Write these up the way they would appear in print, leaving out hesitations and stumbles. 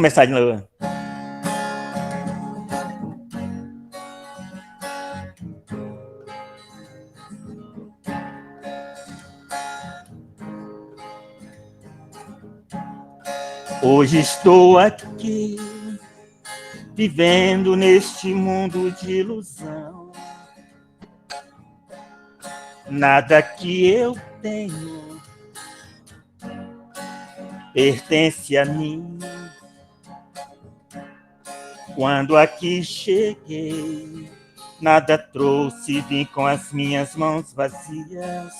Começar de novo. Hoje estou aqui, vivendo neste mundo de ilusão. Nada que eu tenho pertence a mim. Quando aqui cheguei, nada trouxe, vim com as minhas mãos vazias.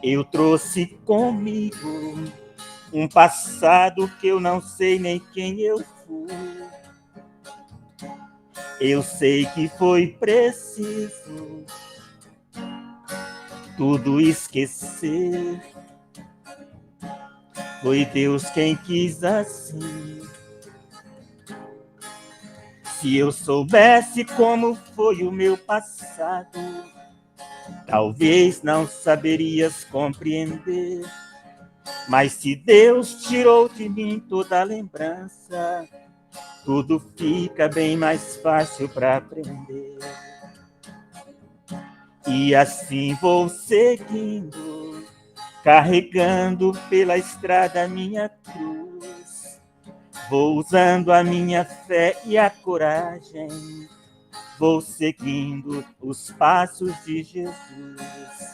Eu trouxe comigo um passado que eu não sei nem quem eu fui. Eu sei que foi preciso tudo esquecer. Foi Deus quem quis assim. Se eu soubesse como foi o meu passado, talvez não saberias compreender. Mas se Deus tirou de mim toda a lembrança, tudo fica bem mais fácil para aprender. E assim vou seguindo, carregando pela estrada minha cruz. Vou usando a minha fé e a coragem, vou seguindo os passos de Jesus.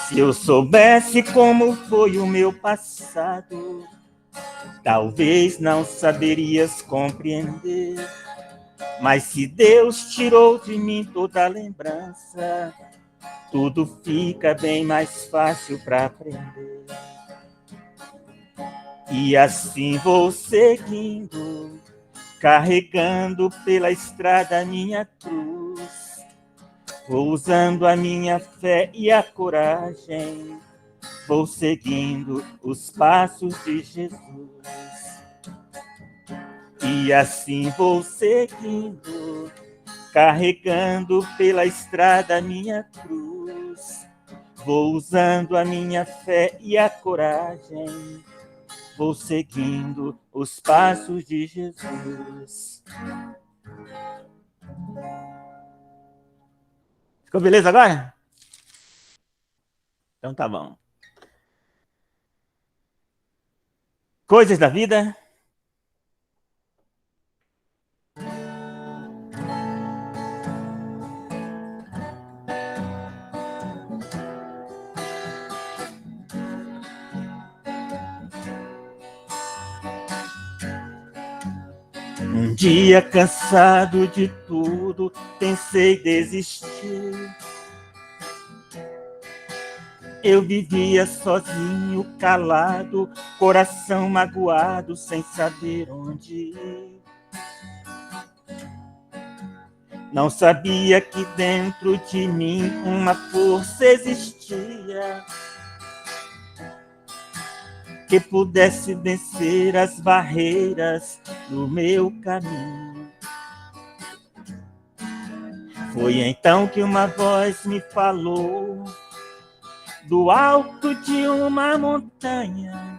Se eu soubesse como foi o meu passado, talvez não saberias compreender. Mas se Deus tirou de mim toda a lembrança, tudo fica bem mais fácil para aprender. E assim vou seguindo, carregando pela estrada minha cruz. Vou usando a minha fé e a coragem, vou seguindo os passos de Jesus. E assim vou seguindo, carregando pela estrada minha cruz. Vou usando a minha fé e a coragem, vou seguindo os passos de Jesus. Ficou beleza agora? Então tá bom. Coisas da vida. Um dia cansado de tudo, pensei desistir. Eu vivia sozinho, calado, coração magoado, sem saber onde ir. Não sabia que dentro de mim uma força existia que pudesse vencer as barreiras do meu caminho. Foi então que uma voz me falou do alto de uma montanha,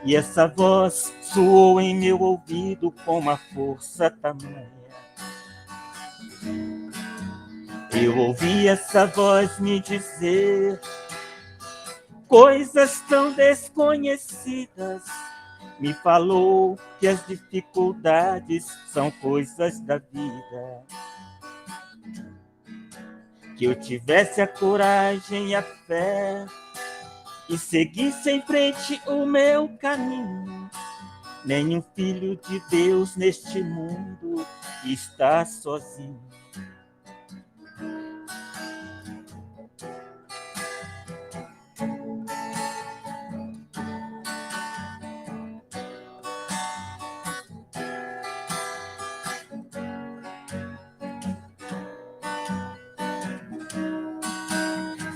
e essa voz soou em meu ouvido com uma força tamanha. Eu ouvi essa voz me dizer coisas tão desconhecidas. Me falou que as dificuldades são coisas da vida. Que eu tivesse a coragem e a fé e seguisse em frente o meu caminho. Nenhum filho de Deus neste mundo está sozinho.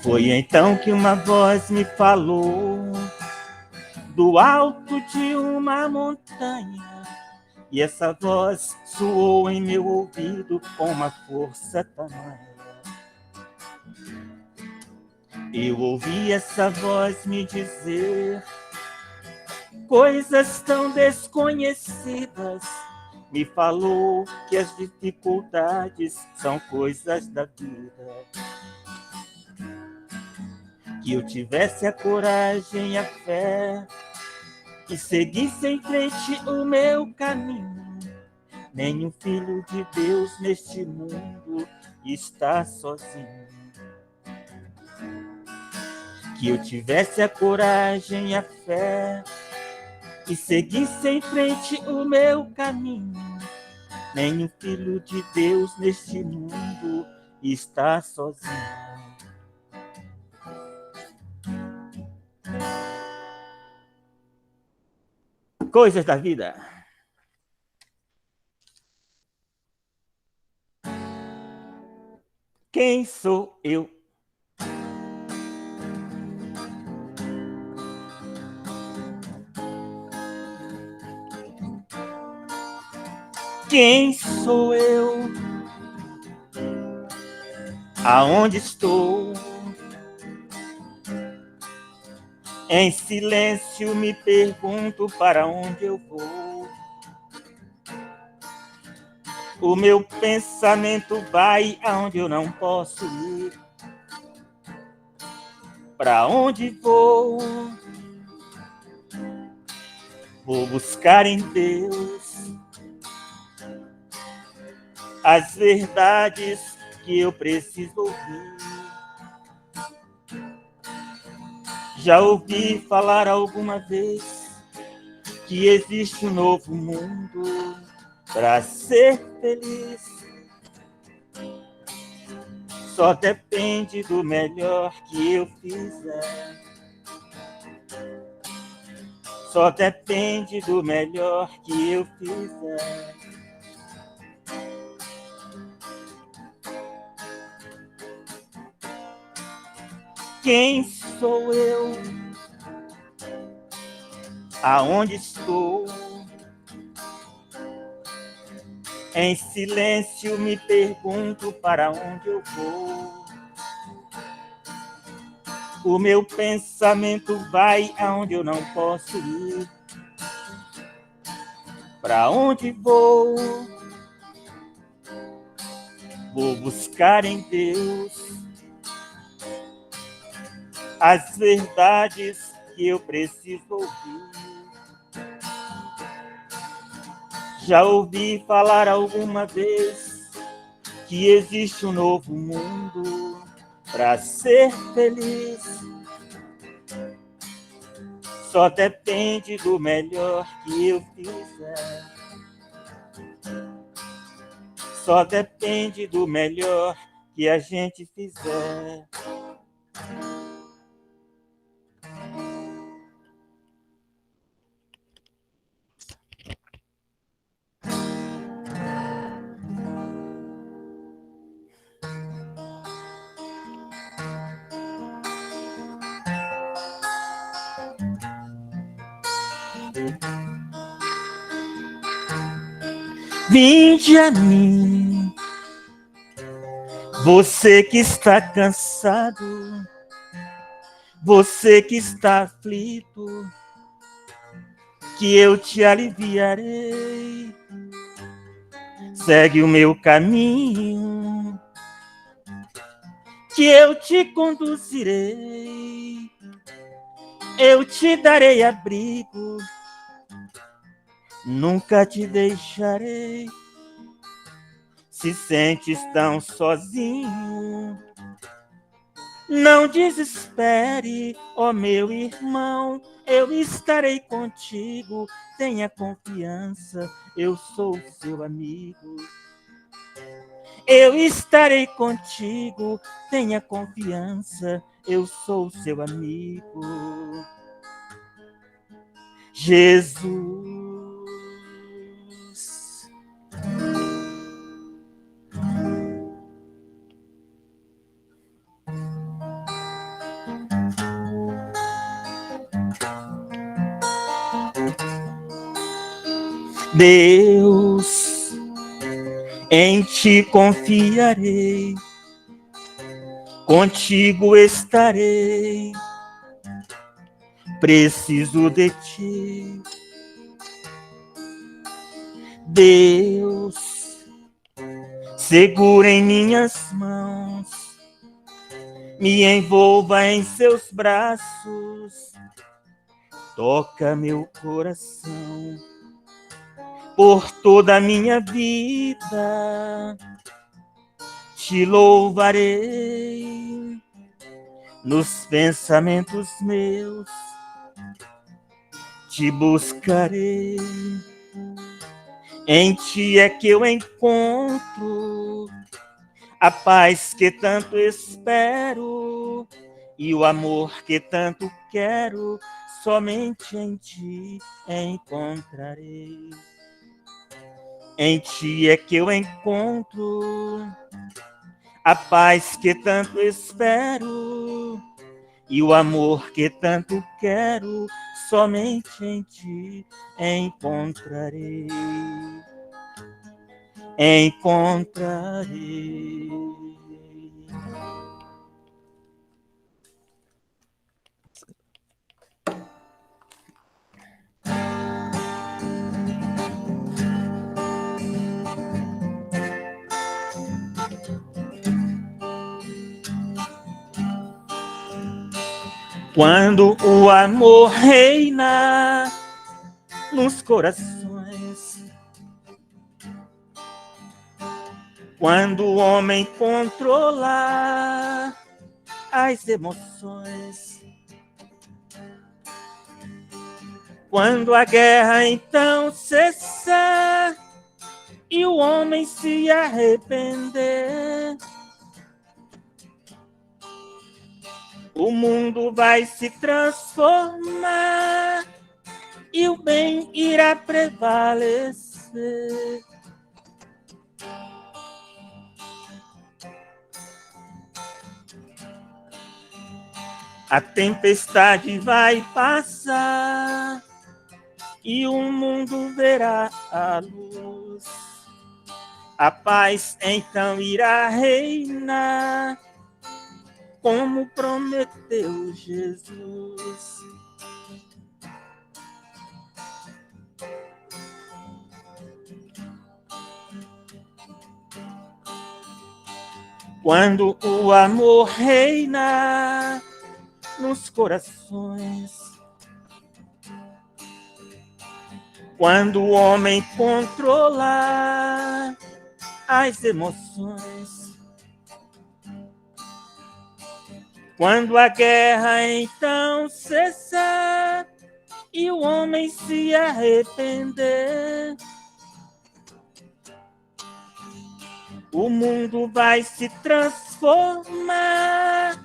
Foi então que uma voz me falou do alto de uma montanha, e essa voz soou em meu ouvido com uma força tamanha. Eu ouvi essa voz me dizer coisas tão desconhecidas. Me falou que as dificuldades são coisas da vida. Que eu tivesse a coragem e a fé e seguisse em frente o meu caminho. Nenhum filho de Deus neste mundo está sozinho. Que eu tivesse a coragem e a fé e seguisse em frente o meu caminho. Nenhum filho de Deus neste mundo está sozinho. Coisas da vida. Quem sou eu? Quem sou eu? Aonde estou? Em silêncio me pergunto para onde eu vou. O meu pensamento vai aonde eu não posso ir. Para onde vou? Vou buscar em Deus as verdades que eu preciso ouvir. Já ouvi falar alguma vez que existe um novo mundo para ser feliz. Só depende do melhor que eu fizer. Só depende do melhor que eu fizer. Quem sou eu? Aonde estou? Em silêncio me pergunto para onde eu vou. O meu pensamento vai aonde eu não posso ir. Para onde vou? Vou buscar em Deus as verdades que eu preciso ouvir. Já ouvi falar alguma vez que existe um novo mundo para ser feliz. Só depende do melhor que eu fizer. Só depende do melhor que a gente fizer. Vinde a mim, você que está cansado, você que está aflito, que eu te aliviarei. Segue o meu caminho, que eu te conduzirei. Eu te darei abrigo, nunca te deixarei. Se sentes tão sozinho, não desespere, ó meu irmão, eu estarei contigo. Tenha confiança, eu sou seu amigo. Eu estarei contigo, tenha confiança, eu sou seu amigo. Jesus. Deus, em ti confiarei, contigo estarei, preciso de ti. Deus, segura em minhas mãos, me envolva em seus braços, toca meu coração, por toda a minha vida te louvarei, nos pensamentos meus te buscarei, em ti é que eu encontro a paz que tanto espero e o amor que tanto quero, somente em ti encontrarei. Em ti é que eu encontro a paz que tanto espero e o amor que tanto quero, somente em ti encontrarei. Encontrarei. Quando o amor reina nos corações, quando o homem controla as emoções, quando a guerra então cessar e o homem se arrepender, o mundo vai se transformar e o bem irá prevalecer. A tempestade vai passar e o mundo verá a luz. A paz então irá reinar, como prometeu Jesus. Quando o amor reina nos corações, quando o homem controla as emoções, quando a guerra então cessar e o homem se arrepender, o mundo vai se transformar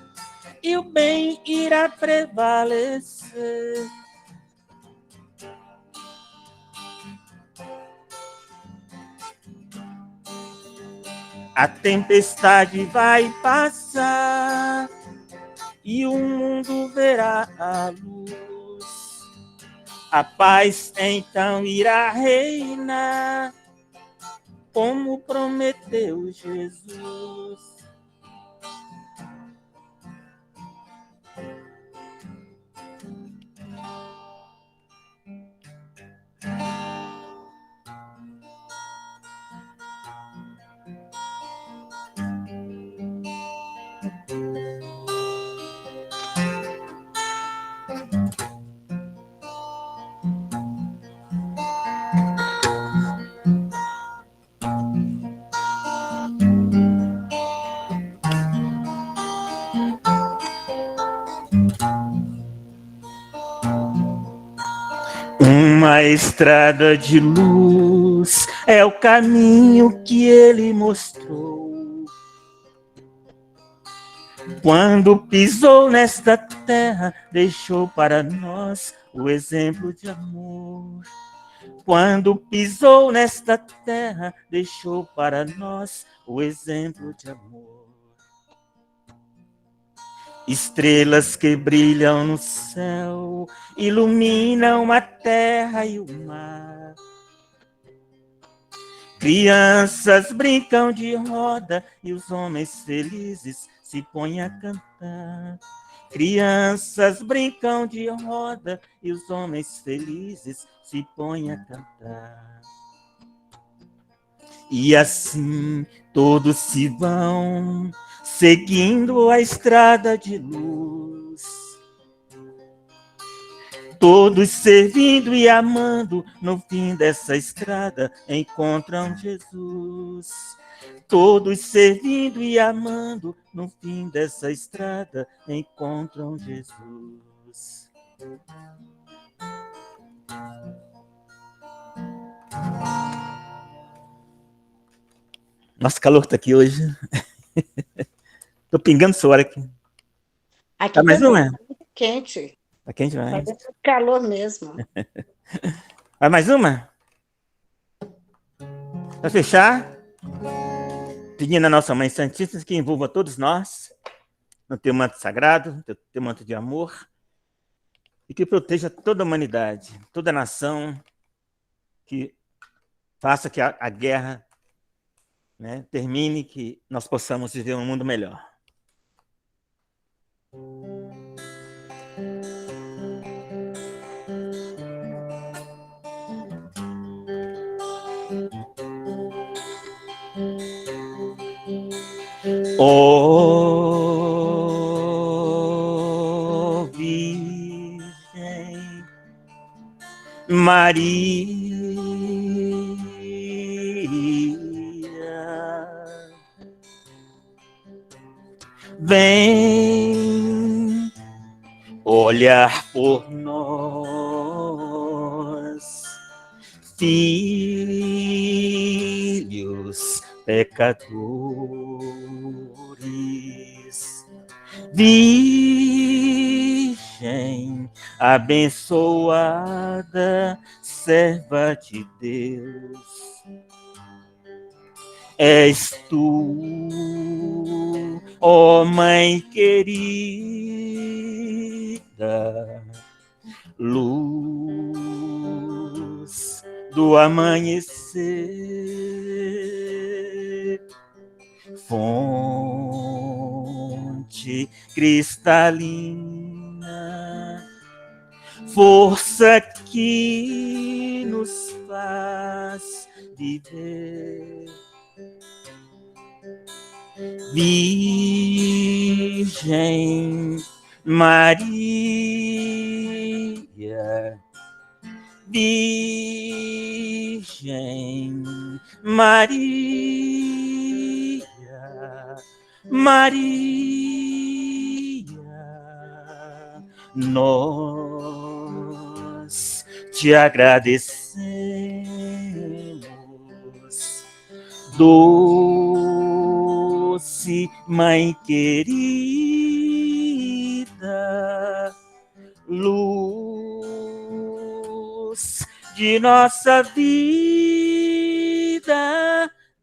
e o bem irá prevalecer. A tempestade vai passar e o mundo verá a luz. A paz então irá reinar, como prometeu Jesus. Uma estrada de luz é o caminho que ele mostrou. Quando pisou nesta terra, deixou para nós o exemplo de amor. Quando pisou nesta terra, deixou para nós o exemplo de amor. Estrelas que brilham no céu, iluminam a terra e o mar. Crianças brincam de roda e os homens felizes se põem a cantar. Crianças brincam de roda e os homens felizes se põem a cantar. E assim todos se vão, seguindo a estrada de luz. Todos servindo e amando, no fim dessa estrada encontram Jesus. Todos servindo e amando, no fim dessa estrada encontram Jesus. Nossa, calor tá aqui hoje. Tô pingando suor aqui. Aqui Tá mais uma? tá muito quente. Tá quente demais. Tá calor mesmo. Vai mais uma? Para fechar, pedindo a nossa Mãe Santíssima que envolva todos nós no teu manto sagrado, no teu manto de amor, e que proteja toda a humanidade, toda a nação, que faça que a guerra, né, termine, que nós possamos viver um mundo melhor. Ó Virgem Maria, vem olhar por nós, filhos pecadores. Virgem abençoada, serva de Deus, és tu, ó Mãe querida, luz do amanhecer, fonte cristalina, força que nos faz viver. Virgem Maria, Virgem Maria, Maria, nós te agradecemos, doce Mãe querida, luz de nossa vida,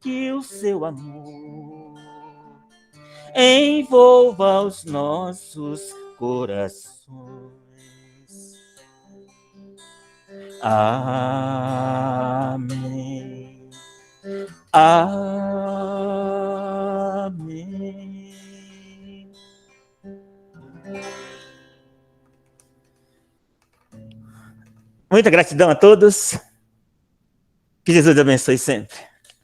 que o seu amor envolva os nossos corações. Amém. Amém. Muita gratidão a todos. Que Jesus abençoe sempre.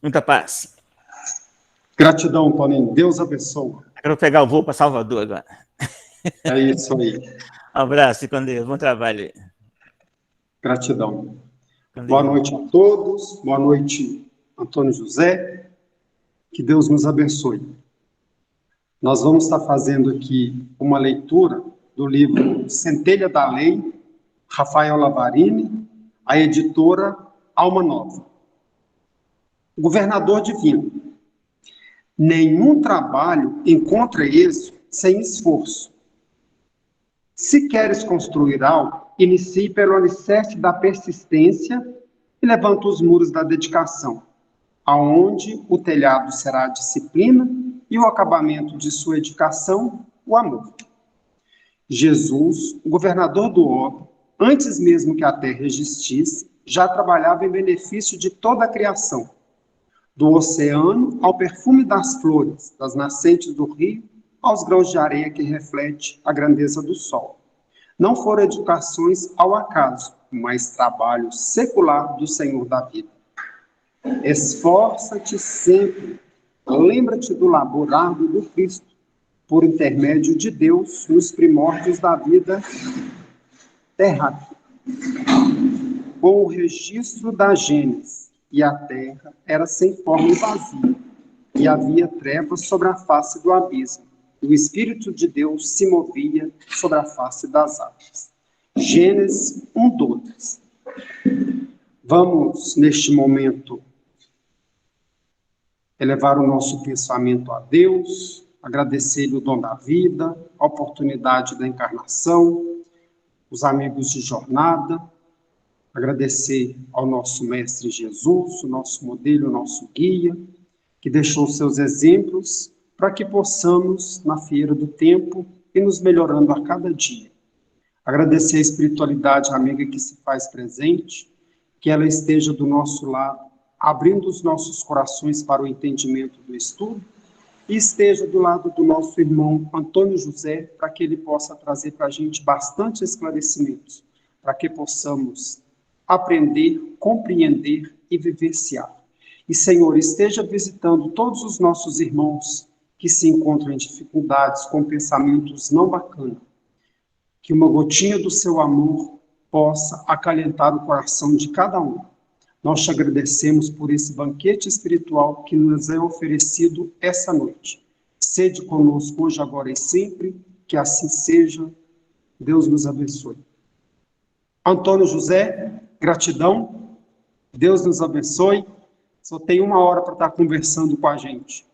Muita paz. Gratidão, Toninho. Deus abençoe. Quero pegar o voo para Salvador agora. É isso aí. Um abraço e com Deus. Bom trabalho aí. Gratidão. Boa noite a todos. Boa noite, Antônio José. Que Deus nos abençoe. Nós vamos estar fazendo aqui uma leitura do livro Centelha da Lei, Rafael Lavarini, a editora Alma Nova. Governador divino. Nenhum trabalho encontra êxito sem esforço. Se queres construir algo, inicie pelo alicerce da persistência e levanta os muros da dedicação, aonde o telhado será a disciplina e o acabamento de sua edificação, o amor. Jesus, o governador do orbe, antes mesmo que a terra existisse, já trabalhava em benefício de toda a criação. Do oceano ao perfume das flores, das nascentes do rio aos grãos de areia que reflete a grandeza do sol. Não foram educações ao acaso, mas trabalho secular do Senhor da vida. Esforça-te sempre, lembra-te do labor árduo do Cristo, por intermédio de Deus nos primórdios da vida terráquea. Com o registro da Gênesis, e a terra era sem forma e vazia, e havia trevas sobre a face do abismo, e o Espírito de Deus se movia sobre a face das águas. Gênesis 1:2. Vamos, neste momento, elevar o nosso pensamento a Deus, agradecer-lhe o dom da vida, a oportunidade da encarnação, os amigos de jornada, agradecer ao nosso Mestre Jesus, o nosso modelo, o nosso guia, que deixou seus exemplos para que possamos, na feira do tempo, ir nos melhorando a cada dia. Agradecer a espiritualidade amiga que se faz presente, que ela esteja do nosso lado, abrindo os nossos corações para o entendimento do estudo, e esteja do lado do nosso irmão Antônio José, para que ele possa trazer para a gente bastante esclarecimentos, para que possamos aprender, compreender e vivenciar. E, Senhor, esteja visitando todos os nossos irmãos que se encontram em dificuldades, com pensamentos não bacanas. Que uma gotinha do seu amor possa acalentar o coração de cada um. Nós te agradecemos por esse banquete espiritual que nos é oferecido essa noite. Sede conosco hoje, agora e sempre, que assim seja. Deus nos abençoe. Antônio José, gratidão. Deus nos abençoe. Só tem 1 hora para estar conversando com a gente.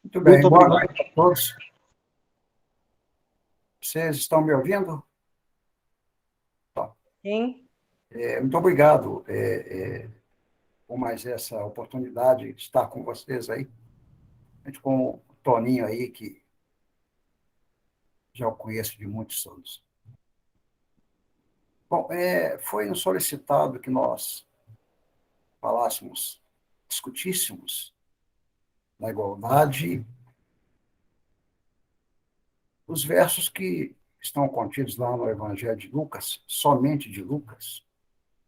Muito bem, Muito boa obrigado. noite a todos. Vocês estão me ouvindo? Sim. Muito obrigado por mais essa oportunidade de estar com vocês aí. Gente, com o Toninho aí, que já o conheço de muitos anos. Bom, foi nos solicitado que nós falássemos, discutíssemos na igualdade os versos que estão contidos lá no Evangelho de Lucas, somente de Lucas,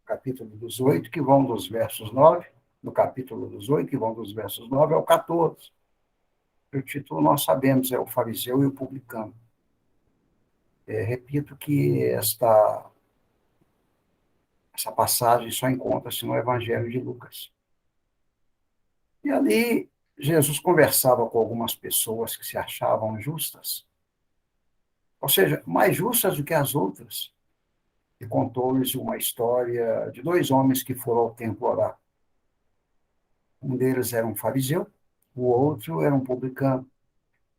capítulo 18, que vão dos versos 9, no capítulo 18, que vão dos versos 9 ao 14. O título nós sabemos, é o fariseu e o publicano. Repito que essa passagem só encontra-se no Evangelho de Lucas. E ali, Jesus conversava com algumas pessoas que se achavam justas, ou seja, mais justas do que as outras, e contou-lhes uma história de 2 homens que foram ao templo orar. Um deles era um fariseu, o outro era um publicano,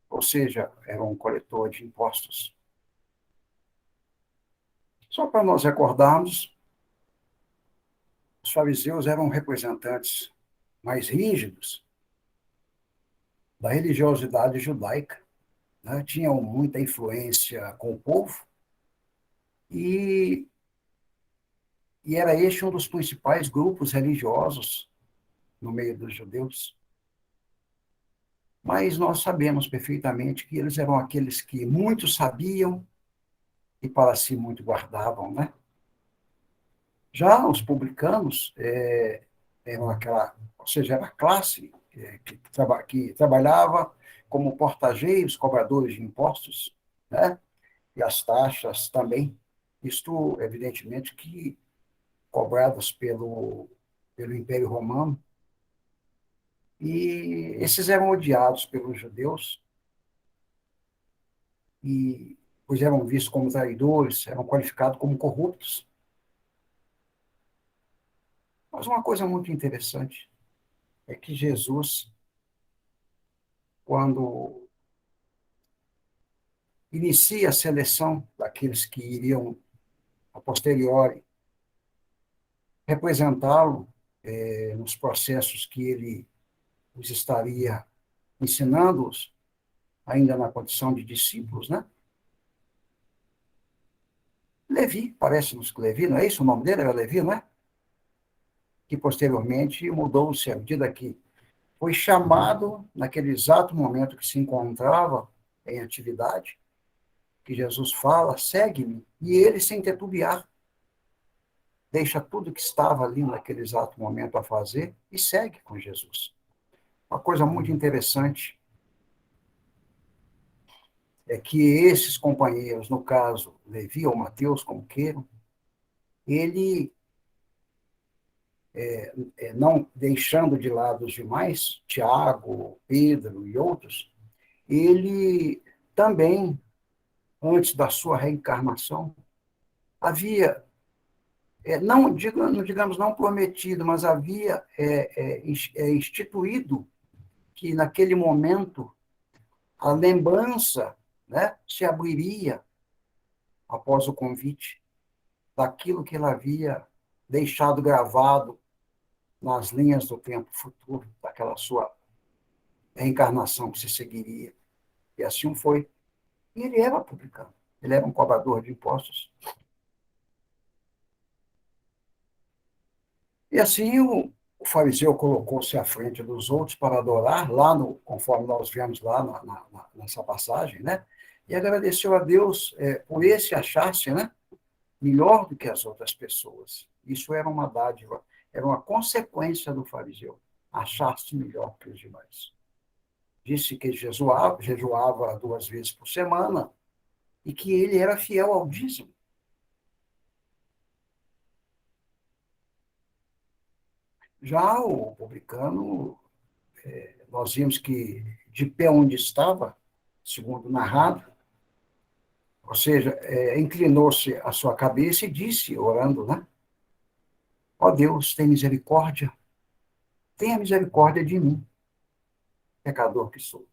ou seja, era um coletor de impostos. Só para nós recordarmos, os fariseus eram representantes mais rígidos da religiosidade judaica, né? Tinham muita influência com o povo, e era este um dos principais grupos religiosos no meio dos judeus. Mas nós sabemos perfeitamente que eles eram aqueles que muito sabiam e para si muito guardavam, né? Já os publicanos eram aquela, ou seja, era a classe que trabalhava como portageiros, cobradores de impostos, né? E as taxas também. Isto, evidentemente, que cobradas pelo Império Romano. E esses eram odiados pelos judeus, pois eram vistos como traidores, eram qualificados como corruptos. Mas uma coisa muito interessante é que Jesus, quando inicia a seleção daqueles que iriam, a posteriori, representá-lo nos processos que ele os estaria ensinando-os, ainda na condição de discípulos, né? Levi, parece-nos que Levi, não é isso? O nome dele era Levi, não é? Que posteriormente mudou-se à medida que foi chamado, naquele exato momento que se encontrava em atividade, que Jesus fala, segue-me, e ele, sem titubear, deixa tudo que estava ali naquele exato momento a fazer e segue com Jesus. Uma coisa muito interessante é que esses companheiros, no caso, Levi ou Mateus, como queiram, ele, não deixando de lado os demais, Tiago, Pedro e outros, ele também, antes da sua reencarnação, havia, não digamos não prometido, mas havia instituído que naquele momento a lembrança, né, se abriria após o convite daquilo que ele havia deixado gravado nas linhas do tempo futuro, daquela sua reencarnação que se seguiria. E assim foi. E ele era publicano, ele era um cobrador de impostos. E assim o fariseu colocou-se à frente dos outros para adorar, lá no, conforme nós vemos lá nessa passagem, né? E agradeceu a Deus por esse achar-se, né, melhor do que as outras pessoas. Isso era uma dádiva, era uma consequência do fariseu, achar-se melhor que os demais. Disse que jejuava 2 vezes por semana e que ele era fiel ao dízimo. Já o publicano, nós vimos que de pé onde estava, segundo narrado, ou seja, inclinou-se a sua cabeça e disse, orando, né? Ó Deus, tem misericórdia, tenha misericórdia de mim, pecador que sou.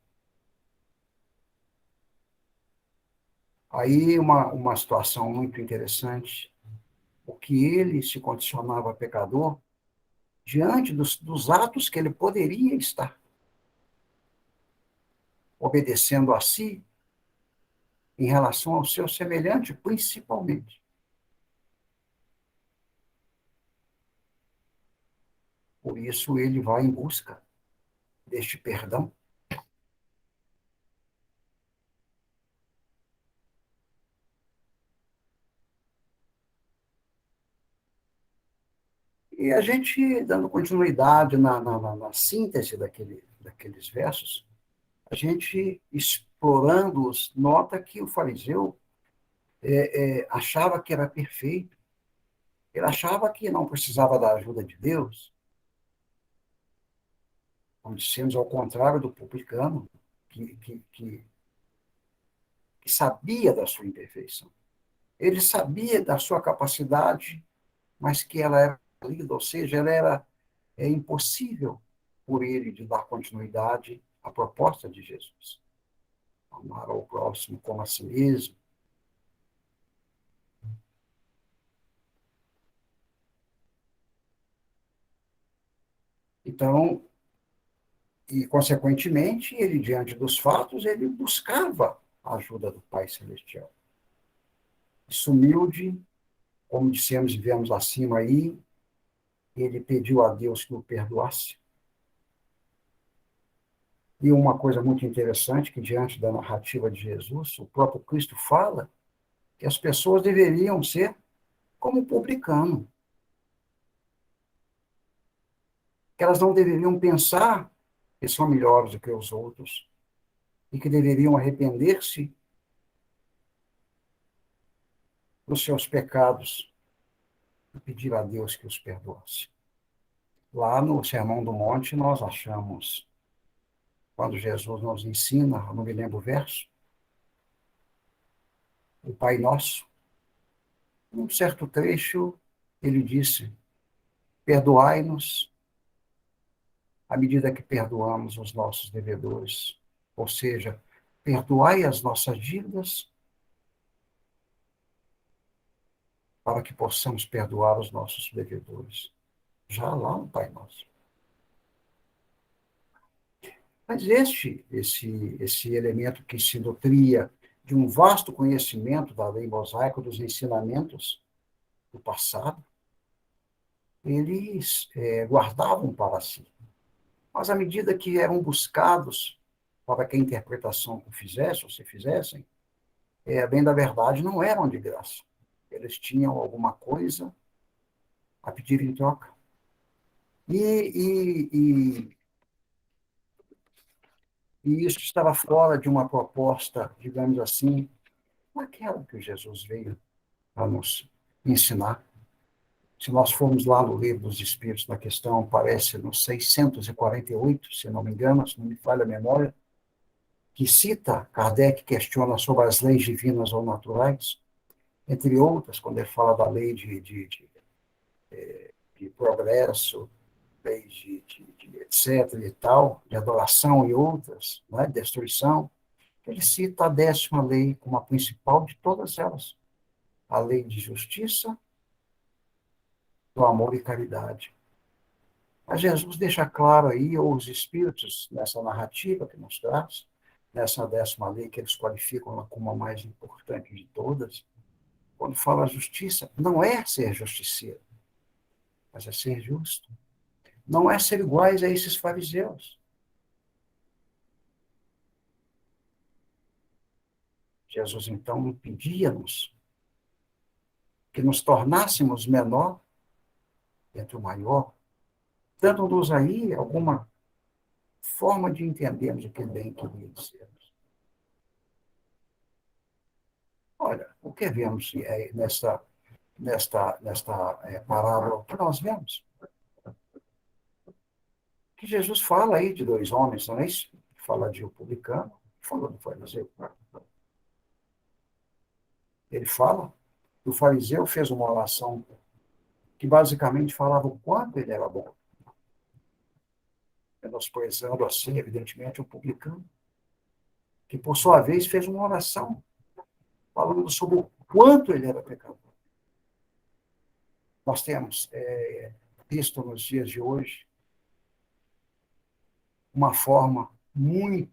Aí uma situação muito interessante, porque ele se condicionava pecador diante dos atos que ele poderia estar obedecendo a si em relação ao seu semelhante, principalmente. Por isso ele vai em busca deste perdão. E a gente, dando continuidade na síntese daqueles versos, a gente, explorando-os, nota que o fariseu achava que era perfeito, ele achava que não precisava da ajuda de Deus, como dissemos, ao contrário do publicano, que sabia da sua imperfeição. Ele sabia da sua capacidade, mas que ela era falida, ou seja, ela era impossível por ele de dar continuidade à proposta de Jesus. Amar ao próximo como a si mesmo. Então, e consequentemente, ele, diante dos fatos, ele buscava a ajuda do Pai Celestial. Isso humilde, como dissemos e vemos acima aí, ele pediu a Deus que o perdoasse. E uma coisa muito interessante, que diante da narrativa de Jesus, o próprio Cristo fala que as pessoas deveriam ser como o publicano. Que elas não deveriam pensar que são melhores do que os outros e que deveriam arrepender-se dos seus pecados e pedir a Deus que os perdoasse. Lá no Sermão do Monte, nós achamos, quando Jesus nos ensina, não me lembro o verso, o Pai Nosso, num certo trecho, ele disse, perdoai-nos à medida que perdoamos os nossos devedores. Ou seja, perdoai as nossas dívidas para que possamos perdoar os nossos devedores. Já lá no Pai Nosso. Mas esse elemento que se nutria de um vasto conhecimento da lei mosaica, dos ensinamentos do passado, eles guardavam para si. Mas à medida que eram buscados para que a interpretação fizesse, ou se fizessem, bem da verdade, não eram de graça. Eles tinham alguma coisa a pedir em troca. E isso estava fora de uma proposta, digamos assim, aquela que Jesus veio a nos ensinar. Se nós formos lá no Livro dos Espíritos, na questão, parece no 648, se não me engano, se não me falha a memória, que cita, Kardec questiona sobre as leis divinas ou naturais, entre outras, quando ele fala da lei de progresso, leis de etc. e tal, de adoração e outras, né, destruição, ele cita a 10ª lei como a principal de todas elas, a lei de justiça, do amor e caridade. Mas Jesus deixa claro aí, ou os espíritos, nessa narrativa que nos traz, nessa 10ª lei que eles qualificam como a mais importante de todas, quando fala justiça, não é ser justiceiro, mas é ser justo. Não é ser iguais a esses fariseus. Jesus, então, pedia-nos que nos tornássemos menor entre o maior, dando-nos aí alguma forma de entendermos o que bem queria dizer. Olha, o que vemos nesta parábola, o que nós vemos? Que Jesus fala aí de 2 homens, não é isso? Fala de um publicano, fala do fariseu. Ele fala que o fariseu fez uma oração que basicamente falava o quanto ele era bom. Menosprezando assim, evidentemente, o publicano, que por sua vez fez uma oração falando sobre o quanto ele era pecador. Nós temos visto nos dias de hoje uma forma muito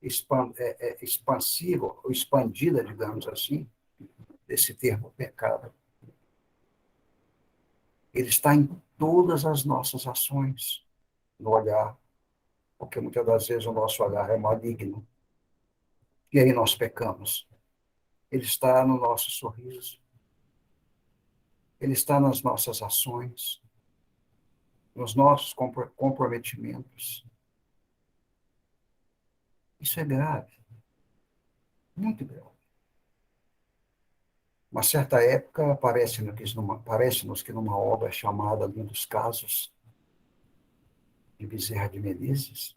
expansiva, ou expandida, digamos assim, desse termo pecado. Ele está em todas as nossas ações, no olhar, porque muitas das vezes o nosso olhar é maligno, e aí nós pecamos. Ele está no nosso sorriso, ele está nas nossas ações, nos nossos comprometimentos. Isso é grave, muito grave. Uma certa época, parece-nos que numa obra chamada Lindos Casos, de Bezerra de Menezes,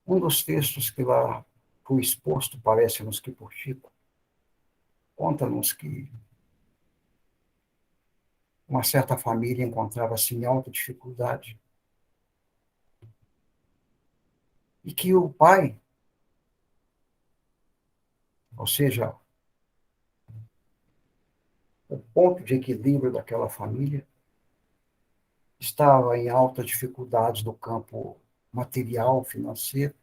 um dos textos que lá foi exposto, parece-nos que por Chico, conta-nos que uma certa família encontrava-se em alta dificuldade e que o pai, ou seja, o ponto de equilíbrio daquela família, estava em alta dificuldade do campo material, financeiro,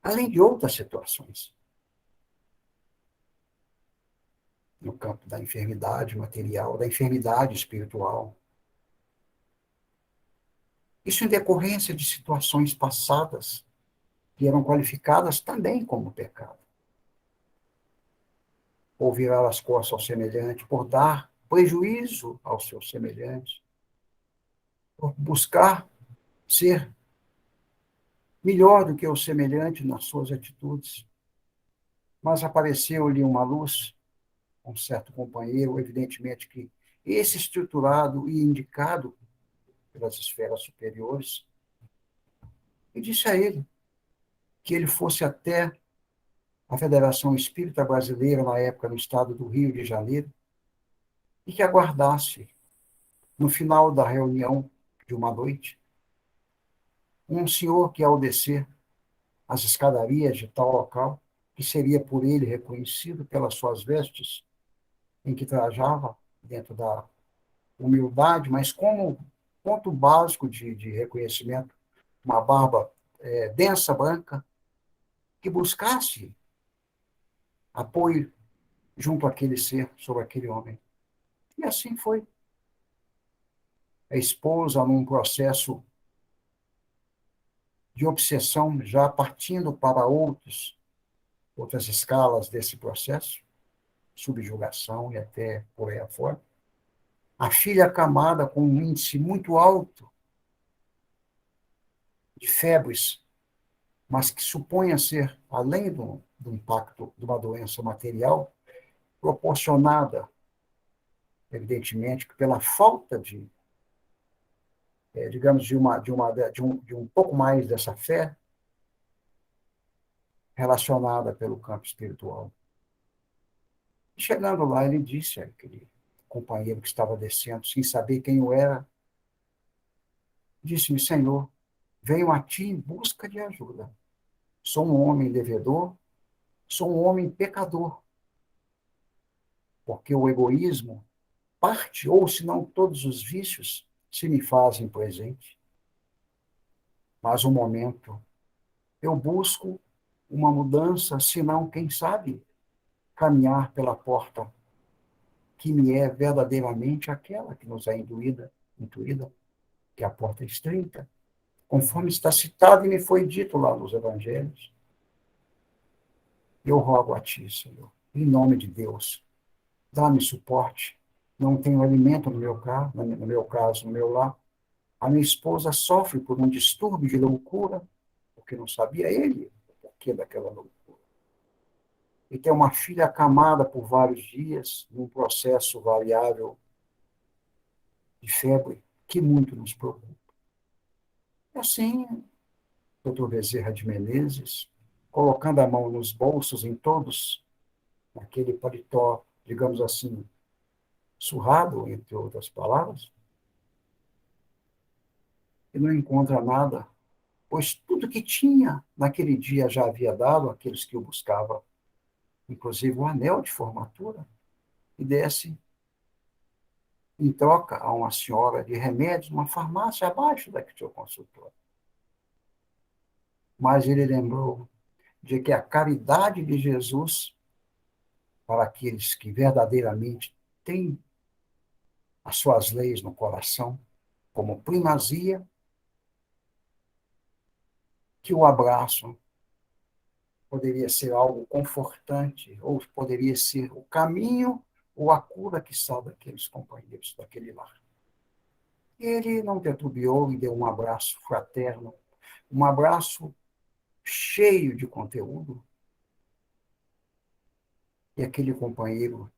além de outras situações, no campo da enfermidade material, da enfermidade espiritual. Isso em decorrência de situações passadas que eram qualificadas também como pecado. Por virar as costas ao semelhante, por dar prejuízo ao seu semelhante, por buscar ser melhor do que o semelhante nas suas atitudes. Mas apareceu-lhe uma luz, um certo companheiro, evidentemente que esse estruturado e indicado pelas esferas superiores, e disse a ele que ele fosse até a Federação Espírita Brasileira, na época no estado do Rio de Janeiro, e que aguardasse, no final da reunião de uma noite, um senhor que, ao descer as escadarias de tal local, que seria por ele reconhecido pelas suas vestes, em que trajava, dentro da humildade, mas como ponto básico de reconhecimento, uma barba densa, branca, que buscasse apoio junto àquele ser, sobre aquele homem. E assim foi. a esposa num processo de obsessão, já partindo para outras escalas desse processo, subjugação e até por aí afora. A filha acamada com um índice muito alto de febres, mas que supõe ser, além do impacto de uma doença material, proporcionada, evidentemente, pela falta digamos, de um pouco mais dessa fé relacionada pelo campo espiritual. Chegando lá, ele disse àquele companheiro que estava descendo, sem saber quem eu era, disse-me: Senhor, venho a ti em busca de ajuda. Sou um homem devedor, sou um homem pecador, porque o egoísmo, parte, ou se não todos os vícios, se me fazem presente. Mas um momento, eu busco uma mudança, senão, quem sabe, caminhar pela porta que me é verdadeiramente aquela que nos é intuída, que é a porta estreita, conforme está citado e me foi dito lá nos evangelhos. Eu rogo a ti, Senhor, em nome de Deus, dá-me suporte. Não tenho alimento no meu caso, no meu lar. A minha esposa sofre por um distúrbio de loucura, porque não sabia ele o porquê daquela loucura. E tem uma filha acamada por vários dias, num processo variável de febre, que muito nos preocupa. E assim, Dr. Bezerra de Menezes, colocando a mão nos bolsos em todos, naquele paletó, digamos assim, surrado, entre outras palavras, e não encontra nada, pois tudo que tinha naquele dia já havia dado àqueles que o buscavam, inclusive o anel de formatura, e desse em troca a uma senhora de remédios, uma farmácia abaixo da que tinha o consultório. Mas ele lembrou de que a caridade de Jesus, para aqueles que verdadeiramente têm as suas leis no coração, como primazia, que o abraço poderia ser algo confortante, ou poderia ser o caminho ou a cura que está daqueles companheiros, daquele lar. Ele não titubeou e deu um abraço fraterno, um abraço cheio de conteúdo. E aquele companheiro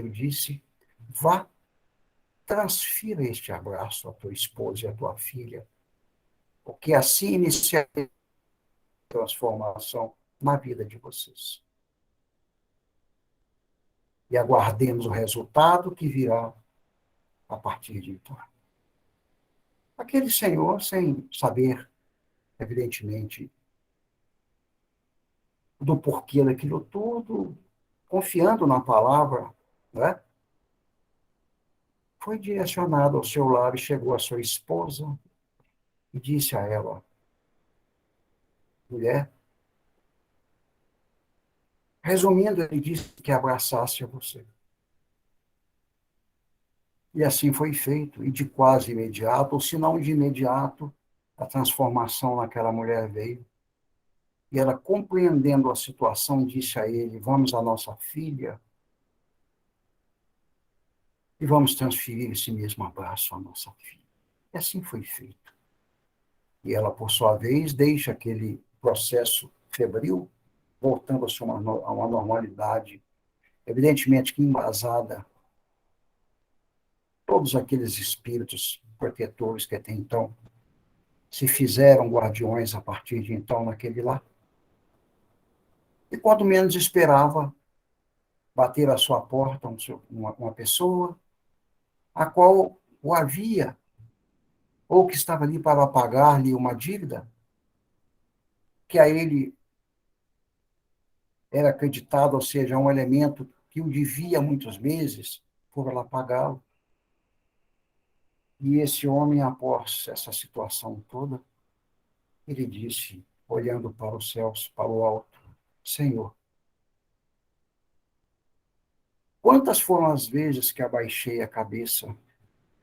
disse: vá, transfira este abraço à tua esposa e à tua filha, porque assim iniciará a transformação na vida de vocês. E aguardemos o resultado que virá a partir de então. Aquele senhor, sem saber, evidentemente, do porquê daquilo tudo, confiando na palavra, né? Foi direcionado ao seu lar e chegou à sua esposa e disse a ela: mulher, resumindo, ele disse que abraçasse a você. E assim foi feito, e de quase imediato, ou se não de imediato, a transformação naquela mulher veio. E ela, compreendendo a situação, disse a ele: vamos à nossa filha e vamos transferir esse mesmo abraço à nossa filha. E assim foi feito. E ela, por sua vez, deixa aquele processo febril, voltando-se a uma normalidade, evidentemente que embasada todos aqueles espíritos protetores que até então se fizeram guardiões a partir de então naquele lar. E quando menos esperava, bater à sua porta uma pessoa a qual o havia, ou que estava ali para pagar-lhe uma dívida, que a ele era acreditado, ou seja, um elemento que o devia há muitos meses, por lá pagá-lo. E esse homem, após essa situação toda, ele disse, olhando para os céus, para o alto: Senhor, quantas foram as vezes que abaixei a cabeça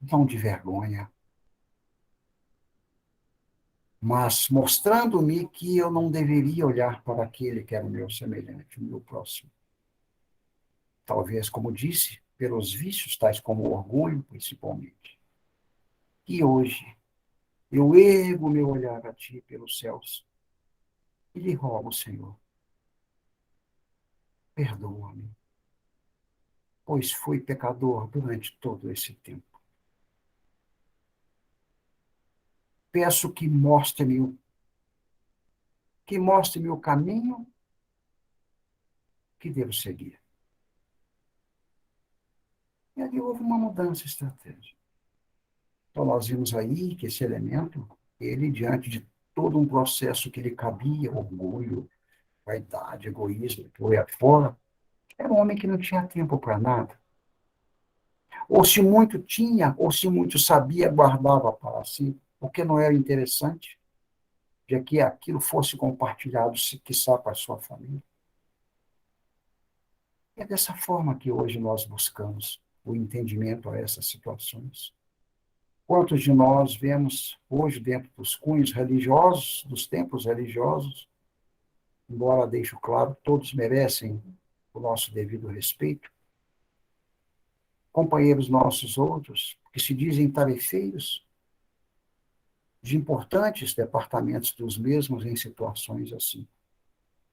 não de vergonha, mas mostrando-me que eu não deveria olhar para aquele que era o meu semelhante, o meu próximo. Talvez, como disse, pelos vícios, tais como o orgulho, principalmente. E hoje, eu ergo meu olhar a ti pelos céus e lhe rogo, Senhor, perdoa-me, pois fui pecador durante todo esse tempo. Peço que mostre-me o caminho que devo seguir. E ali houve uma mudança estratégica. Então, nós vimos aí que esse elemento, ele, diante de todo um processo que lhe cabia, orgulho, vaidade, egoísmo, por aí afora, era um homem que não tinha tempo para nada. Ou se muito tinha, ou se muito sabia, guardava para si, porque não era interessante de que aquilo fosse compartilhado, se quiçá, para a sua família. É dessa forma que hoje nós buscamos o entendimento a essas situações. Quantos de nós vemos hoje dentro dos cunhos religiosos, dos templos religiosos, embora deixo claro, todos merecem o nosso devido respeito, companheiros nossos outros, que se dizem tarefeiros de importantes departamentos dos mesmos em situações assim,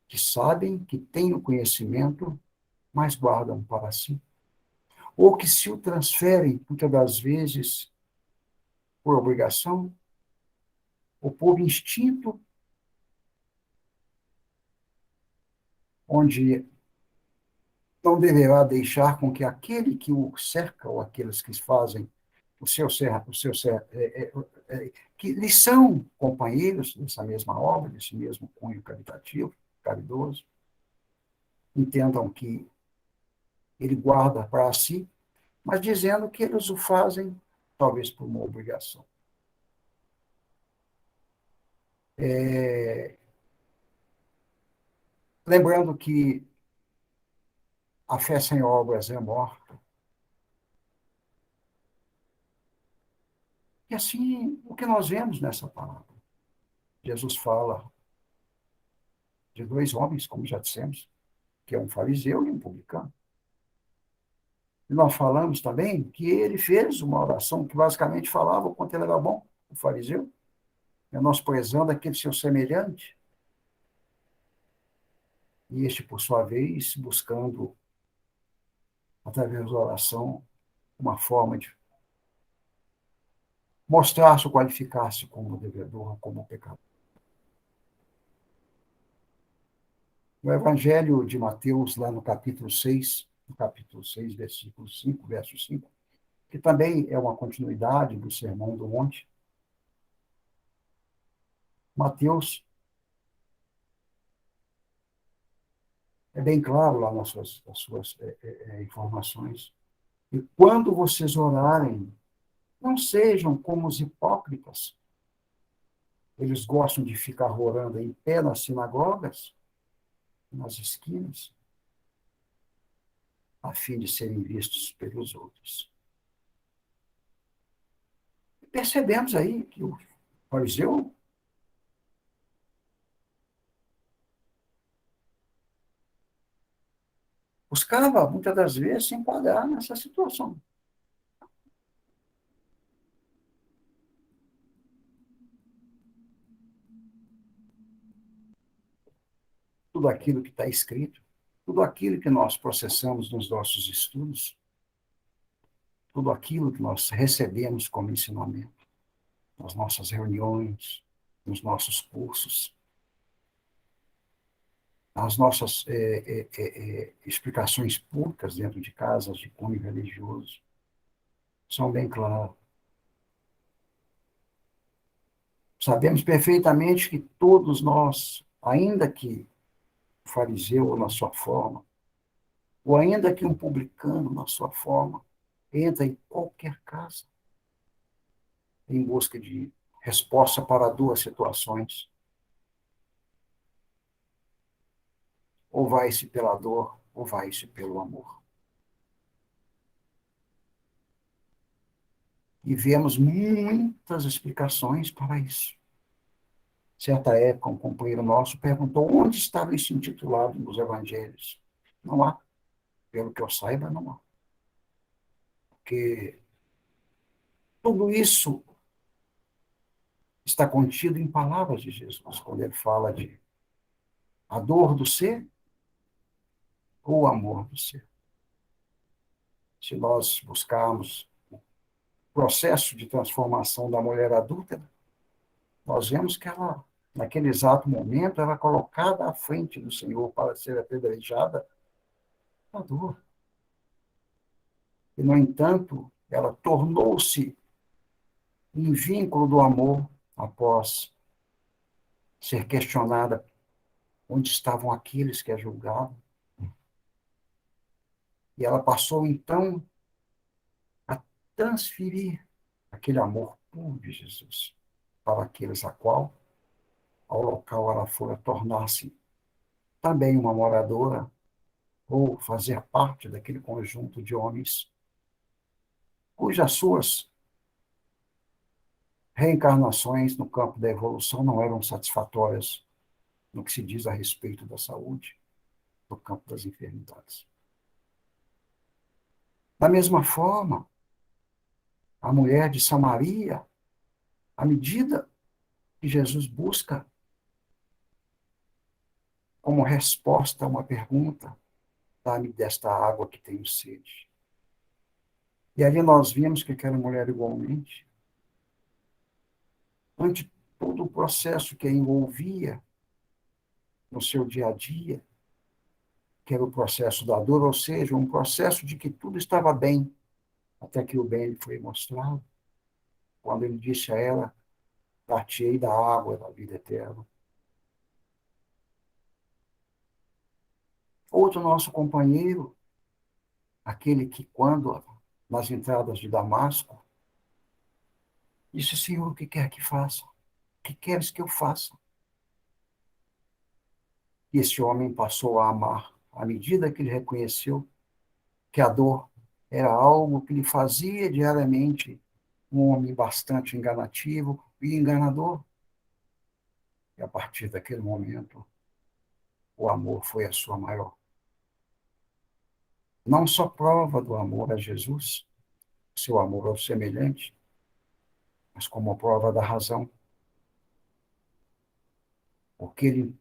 que sabem que têm o conhecimento, mas guardam para si, ou que se o transferem, muitas das vezes, por obrigação, ou por instinto, onde não deverá deixar com que aquele que o cerca, ou aqueles que fazem que lhes são companheiros dessa mesma obra, desse mesmo cunho caritativo, caridoso, entendam que ele guarda para si, mas dizendo que eles o fazem, talvez por uma obrigação. Lembrando que a fé sem obras é morta. E assim, o que nós vemos nessa palavra? Jesus fala de dois homens, como já dissemos, que é um fariseu e um publicano. E nós falamos também que ele fez uma oração que basicamente falava o quanto ele era bom, o fariseu, menosprezando aquele seu semelhante. E este, por sua vez, buscando, através da oração, uma forma de mostrar-se ou qualificar-se como devedor, como pecador. O Evangelho de Mateus, lá no capítulo 6, versículo 5, verso 5, que também é uma continuidade do Sermão do Monte. Mateus é bem claro lá nas suas informações. E quando vocês orarem, não sejam como os hipócritas. Eles gostam de ficar orando em pé nas sinagogas, nas esquinas, a fim de serem vistos pelos outros. E percebemos aí que o fariseu buscava, muitas das vezes, se enquadrar nessa situação. Tudo aquilo que está escrito, tudo aquilo que nós processamos nos nossos estudos, tudo aquilo que nós recebemos como ensinamento, nas nossas reuniões, nos nossos cursos, nas nossas explicações públicas dentro de casas de cunho religioso, são bem claras. Sabemos perfeitamente que todos nós, ainda que o fariseu na sua forma, ou ainda que um publicano na sua forma, entra em qualquer casa em busca de resposta para duas situações. Ou vai-se pela dor, ou vai-se pelo amor. E vemos muitas explicações para isso. Certa época, um companheiro nosso perguntou onde estava isso intitulado nos evangelhos. Não há. Pelo que eu saiba, não há. Porque tudo isso está contido em palavras de Jesus, quando ele fala de a dor do ser ou o amor do ser. Se nós buscarmos o processo de transformação da mulher adúltera, nós vemos que ela, naquele exato momento, era colocada à frente do Senhor para ser apedrejada a dor. E, no entanto, ela tornou-se um vínculo do amor após ser questionada onde estavam aqueles que a julgavam. E ela passou, então, a transferir aquele amor puro de Jesus para aqueles ao local ela fora tornar-se também uma moradora ou fazer parte daquele conjunto de homens cujas suas reencarnações no campo da evolução não eram satisfatórias no que se diz a respeito da saúde, no campo das enfermidades. Da mesma forma, a mulher de Samaria, à medida que Jesus busca como resposta a uma pergunta, dá-me desta água que tenho sede. E ali nós vimos que aquela mulher igualmente, ante todo o processo que a envolvia no seu dia a dia, que era o processo da dor, ou seja, um processo de que tudo estava bem, até que o bem lhe foi mostrado, quando ele disse a ela, dar-te-ei da água da vida eterna. Outro nosso companheiro, aquele que quando, nas entradas de Damasco, disse, Senhor, o que quer que faça? O que queres que eu faça? E esse homem passou a amar, à medida que ele reconheceu que a dor era algo que lhe fazia diariamente um homem bastante enganativo e enganador. E a partir daquele momento, o amor foi a sua maior. Não só prova do amor a Jesus, seu amor ao semelhante, mas como prova da razão. Porque ele,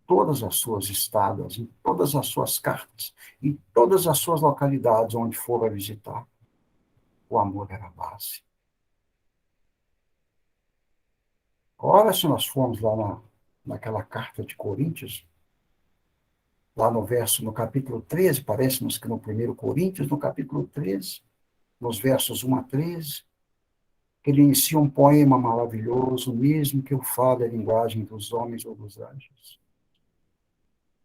todas as suas estadas, em todas as suas cartas, em todas as suas localidades onde for a visitar, o amor era a base. Ora, se nós formos lá naquela carta de Coríntios, lá no capítulo 13, parece-nos que no 1 Coríntios, no capítulo 13, nos versos 1 a 13, que ele inicia um poema maravilhoso, mesmo que eu fale a linguagem dos homens ou dos anjos.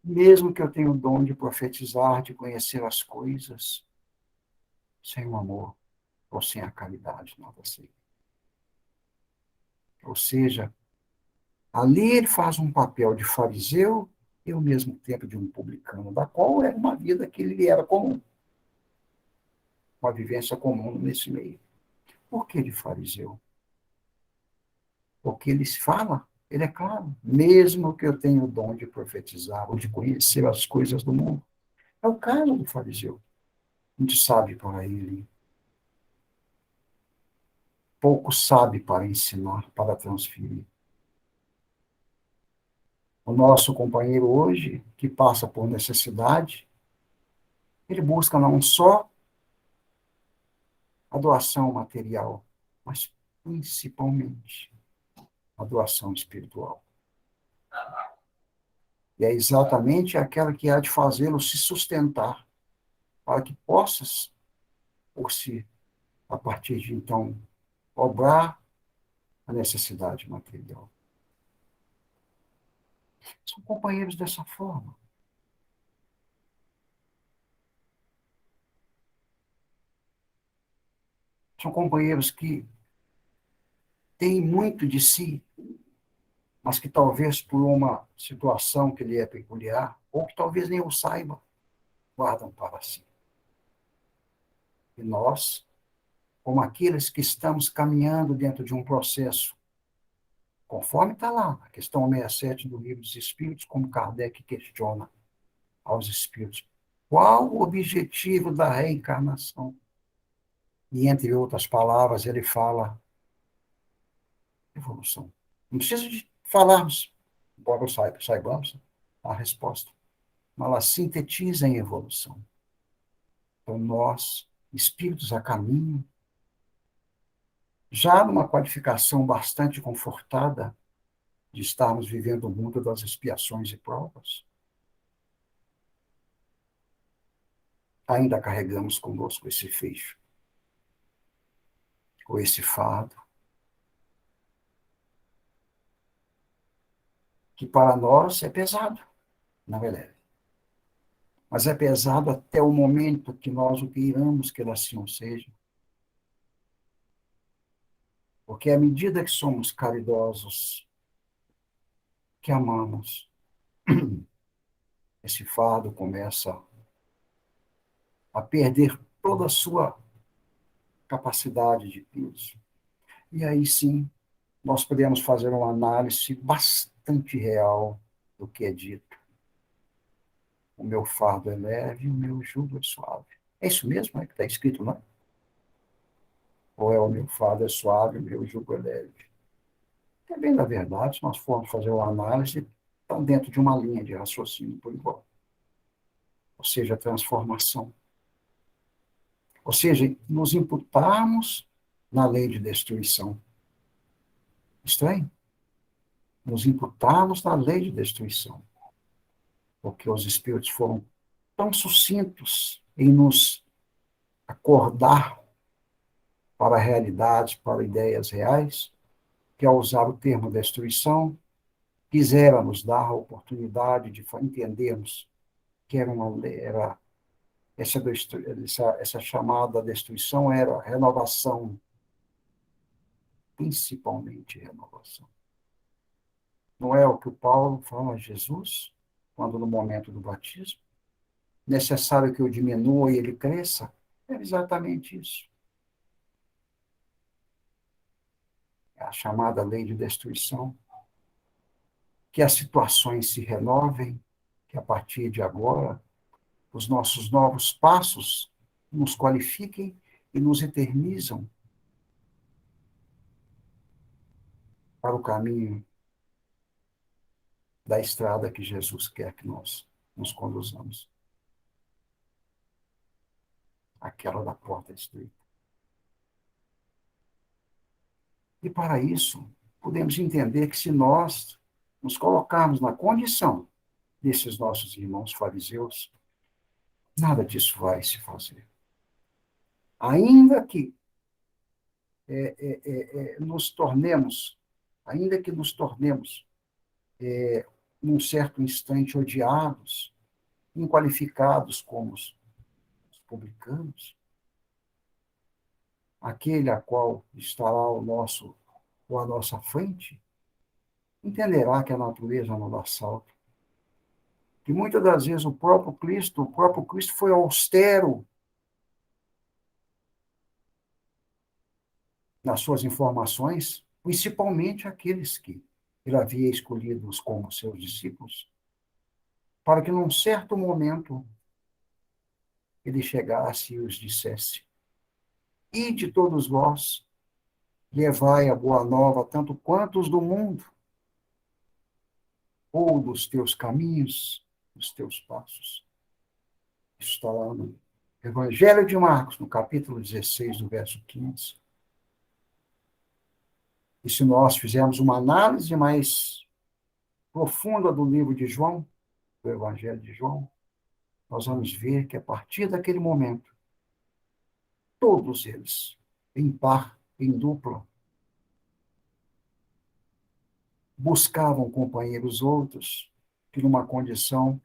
Mesmo que eu tenha o dom de profetizar, de conhecer as coisas, sem o amor ou sem a caridade, nada sei. Ou seja, ali ele faz um papel de fariseu e ao mesmo tempo de um publicano, da qual era uma vida que lhe era comum, uma vivência comum nesse meio. Por que de fariseu? Porque ele fala, ele é claro, mesmo que eu tenha o dom de profetizar ou de conhecer as coisas do mundo. É o caso do fariseu. A gente sabe para ele. Pouco sabe para ensinar, para transferir. O nosso companheiro hoje, que passa por necessidade, ele busca não só a doação material, mas principalmente a doação espiritual. E é exatamente aquela que há de fazê-lo se sustentar, para que possas, por si, a partir de então, obrar a necessidade material. São companheiros dessa forma. São companheiros que têm muito de si, mas que talvez por uma situação que lhe é peculiar, ou que talvez nem o saiba, guardam para si. E nós como aqueles que estamos caminhando dentro de um processo, conforme está lá, a questão 67 do Livro dos Espíritos, como Kardec questiona aos espíritos. Qual o objetivo da reencarnação? E, entre outras palavras, ele fala evolução. Não precisa de falarmos, embora saibamos a resposta, mas ela sintetiza em evolução. Então, nós, espíritos a caminho, já numa qualificação bastante confortada de estarmos vivendo o mundo das expiações e provas, ainda carregamos conosco esse feixe, ou esse fardo, que para nós é pesado, não é leve. Mas é pesado até o momento que nós o queiramos que ele assim seja. Porque à medida que somos caridosos, que amamos, esse fardo começa a perder toda a sua capacidade de peso. E aí sim, nós podemos fazer uma análise bastante real do que é dito. O meu fardo é leve, o meu jugo é suave. É isso mesmo, que está escrito, não é? Ou é o meu fardo é suave, o meu jugo é leve? É bem na verdade, se nós formos fazer uma análise, estão dentro de uma linha de raciocínio por igual. Ou seja, transformação. Ou seja, nos imputarmos na lei de destruição. Estranho? Nos imputarmos na lei de destruição. Porque os espíritos foram tão sucintos em nos acordar para realidades, para ideias reais, que ao usar o termo destruição, quiseram nos dar a oportunidade de entendermos que era essa chamada destruição era renovação, principalmente renovação. Não é o que o Paulo fala a Jesus, quando no momento do batismo, necessário que eu diminua e ele cresça? É exatamente isso. É a chamada lei de destruição. Que as situações se renovem, que a partir de agora os nossos novos passos nos qualifiquem e nos eternizam para o caminho da estrada que Jesus quer que nós nos conduzamos. Aquela da porta estreita. E para isso, podemos entender que se nós nos colocarmos na condição desses nossos irmãos fariseus, nada disso vai se fazer. Ainda que nos tornemos, num certo instante, odiados, inqualificados como os publicanos, aquele a qual estará ou à nossa frente, entenderá que a natureza não dá salto. Que muitas das vezes o próprio Cristo foi austero nas suas informações, principalmente aqueles que ele havia escolhido como seus discípulos, para que num certo momento ele chegasse e os dissesse: ide todos vós, levai a boa nova, tanto quanto os do mundo, ou dos teus caminhos, dos teus passos. Isso está lá no Evangelho de Marcos, no capítulo 16, no verso 15. E se nós fizermos uma análise mais profunda do livro de João, do Evangelho de João, nós vamos ver que a partir daquele momento, todos eles, em par, em dupla, buscavam companheiros outros que numa condição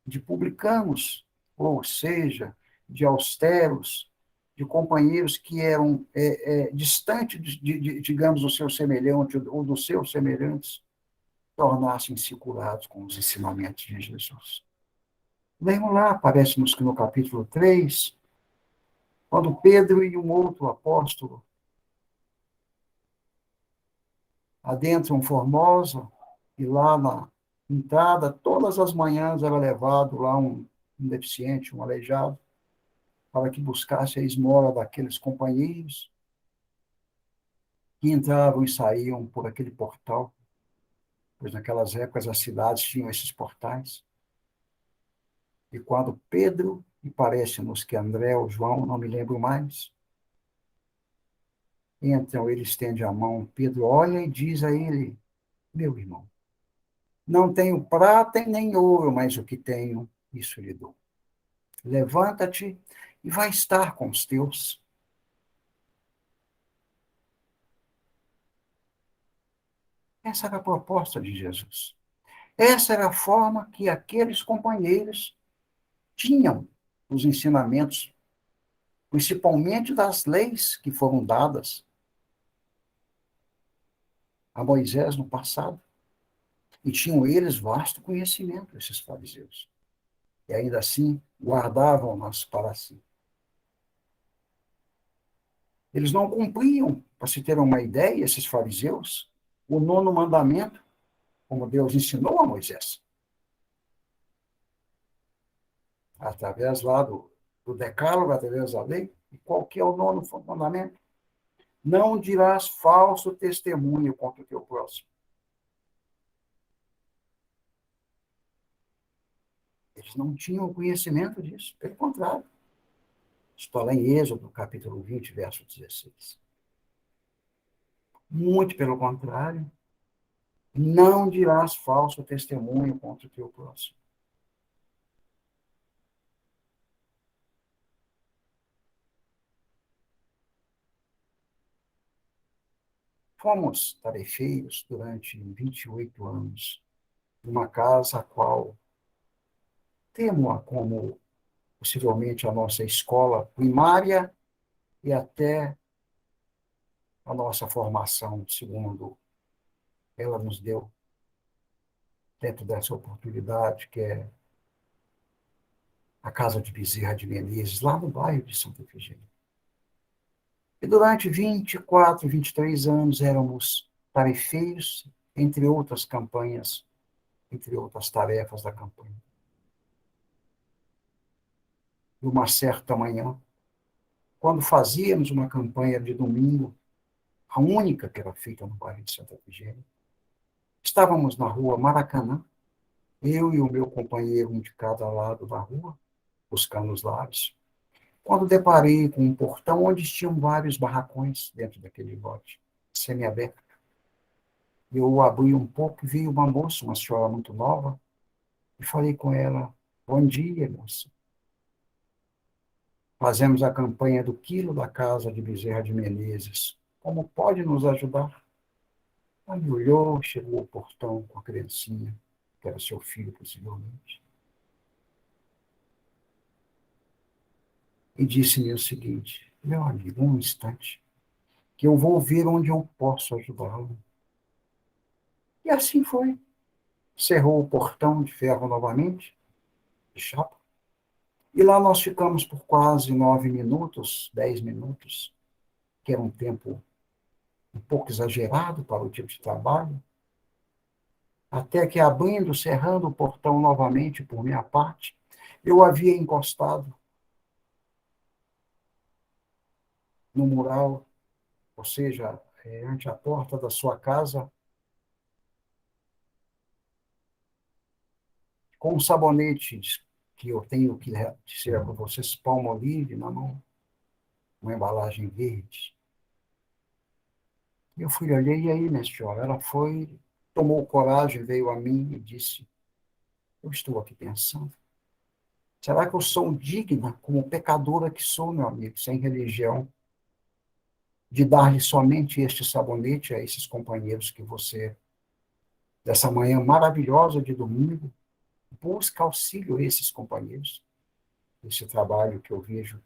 de publicanos, ou seja, de austeros, de companheiros que eram distantes, digamos, do seu semelhante ou dos seus semelhantes, tornassem-se curados com os ensinamentos de Jesus. Vemos lá, aparece-nos que no capítulo 3, Quando Pedro e um outro apóstolo adentram Formosa, e lá na entrada, todas as manhãs era levado lá um deficiente, um aleijado, para que buscasse a esmola daqueles companheiros que entravam e saíam por aquele portal, pois naquelas épocas as cidades tinham esses portais. E quando Pedro, e parece-nos que André ou João, não me lembro mais, entram, ele estende a mão, Pedro olha e diz a ele, meu irmão, não tenho prata e nem ouro, mas o que tenho, isso lhe dou. Levanta-te e vai estar com os teus. Essa era a proposta de Jesus. Essa era a forma que aqueles companheiros tinham os ensinamentos, principalmente das leis que foram dadas a Moisés no passado. E tinham eles vasto conhecimento, esses fariseus. E ainda assim guardavam-nas para si. Eles não cumpriam, para se ter uma ideia, esses fariseus, o 9º mandamento, como Deus ensinou a Moisés. Através lá do decálogo, através da lei. E qual que é o 9º mandamento? Não dirás falso testemunho contra o teu próximo. Eles não tinham conhecimento disso, pelo contrário. Estou lá em Êxodo, capítulo 20, verso 16. Muito pelo contrário. Não dirás falso testemunho contra o teu próximo. Fomos tarefeiros durante 28 anos, numa casa a qual temo-a como possivelmente a nossa escola primária e até a nossa formação, segundo ela nos deu dentro dessa oportunidade, que é a Casa de Bezerra de Menezes, lá no bairro de Santa Efigênia. E durante 24, 23 anos éramos tarefeiros, entre outras campanhas, entre outras tarefas da campanha. E uma certa manhã, quando fazíamos uma campanha de domingo, a única que era feita no bairro de Santa Efigênia, estávamos na rua Maracanã, eu e o meu companheiro, um de cada lado da rua, buscando os lares, quando deparei com um portão onde tinham vários barracões dentro daquele lote, semiaberto. Eu abri um pouco e vi uma moça, uma senhora muito nova, e falei com ela, bom dia, moça. Fazemos a campanha do quilo da Casa de Bezerra de Menezes. Como pode nos ajudar? Aí olhou, chegou ao portão com a criancinha, que era seu filho, possivelmente. E disse-me o seguinte, meu amigo, um instante, que eu vou ver onde eu posso ajudá-lo. E assim foi. Cerrou o portão de ferro novamente, de chapa, e lá nós ficamos por quase 9 minutos, 10 minutos, que era um tempo um pouco exagerado para o tipo de trabalho, até que abrindo, cerrando o portão novamente por minha parte, eu havia encostado no mural, ou seja, ante a porta da sua casa, com um sabonete que eu tenho que dizer para vocês, Palmolive na mão, uma embalagem verde. Eu fui, olhei, e aí, minha senhora? Ela foi, tomou coragem, veio a mim e disse, eu estou aqui pensando, será que eu sou digna, como pecadora que sou, meu amigo, sem religião, de dar-lhe somente este sabonete a esses companheiros que você, dessa manhã maravilhosa de domingo, busca auxílio a esses companheiros, esse trabalho que eu vejo,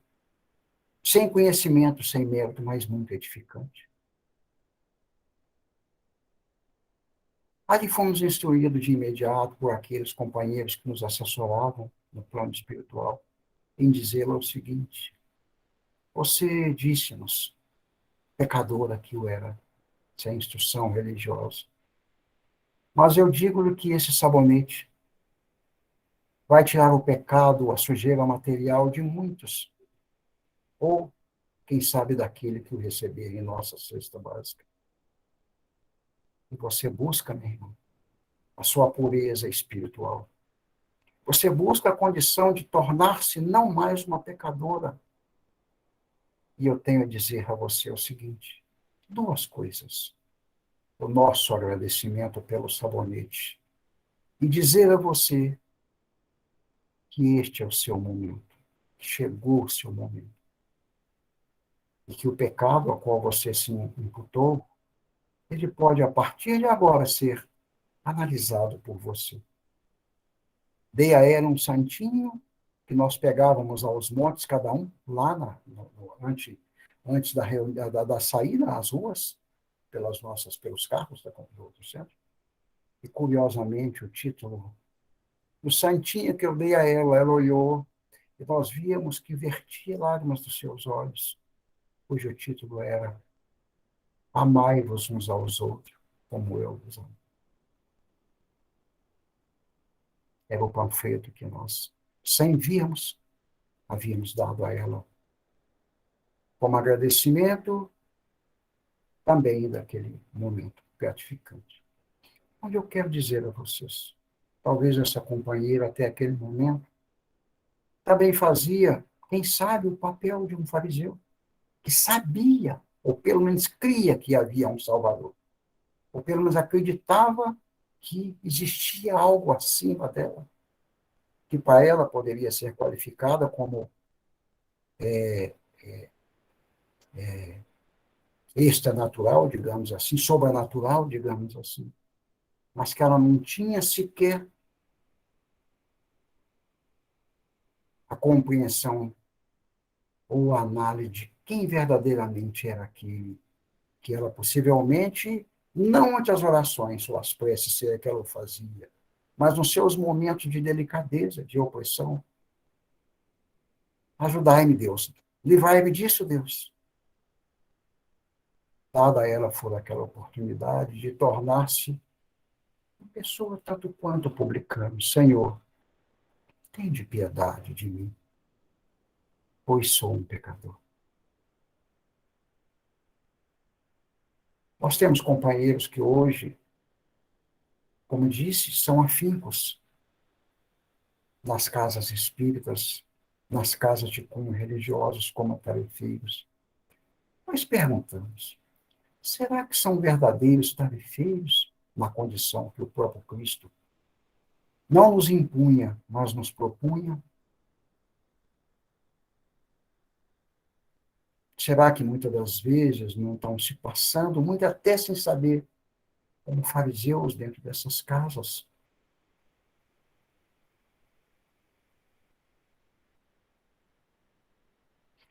sem conhecimento, sem mérito, mas muito edificante. Ali fomos instruídos de imediato por aqueles companheiros que nos assessoravam no plano espiritual, em dizer o seguinte, Você disse-nos, pecadora que eu era, sem instrução religiosa. Mas eu digo-lhe que esse sabonete vai tirar o pecado, a sujeira material de muitos, ou, quem sabe, daquele que o receber em nossa cesta básica. E você busca, meu irmão, a sua pureza espiritual. Você busca a condição de tornar-se não mais uma pecadora. E eu tenho a dizer a você o seguinte: duas coisas. O nosso agradecimento pelo sabonete. E dizer a você que este é o seu momento. Chegou o seu momento. E que o pecado ao qual você se imputou, ele pode, a partir de agora, ser analisado por você. Dei a ela um santinho que nós pegávamos aos montes, cada um, lá antes da saída às ruas, pelos carros do centro. E, curiosamente, o título do santinho que eu dei a ela olhou, e nós víamos que vertia lágrimas dos seus olhos, cujo título era Amai-vos uns aos outros, como eu vos amo. Era o panfleto que nós, sem virmos, havíamos dado a ela, como agradecimento também daquele momento gratificante. Onde eu quero dizer a vocês, talvez essa companheira, até aquele momento, também fazia, quem sabe, o papel de um fariseu, que sabia, ou pelo menos cria que havia um Salvador, ou pelo menos acreditava que existia algo acima dela, que para ela poderia ser qualificada como extranatural, digamos assim, sobrenatural, digamos assim, mas que ela não tinha sequer a compreensão ou a análise de quem verdadeiramente era aquele que ela possivelmente, não ante as orações ou as preces que ela fazia, mas nos seus momentos de delicadeza, de opressão. Ajudai-me, Deus. Livrai-me disso, Deus. Dada a ela for aquela oportunidade de tornar-se uma pessoa tanto quanto publicano. Senhor, tende piedade de mim, pois sou um pecador. Nós temos companheiros que hoje, como disse, são afincos nas casas espíritas, nas casas de cunho religiosos, como tarefeiros. Nós perguntamos, será que são verdadeiros tarefeiros na condição que o próprio Cristo não nos impunha, mas nos propunha? Será que muitas das vezes não estão se passando, muito até sem saber, como fariseus dentro dessas casas?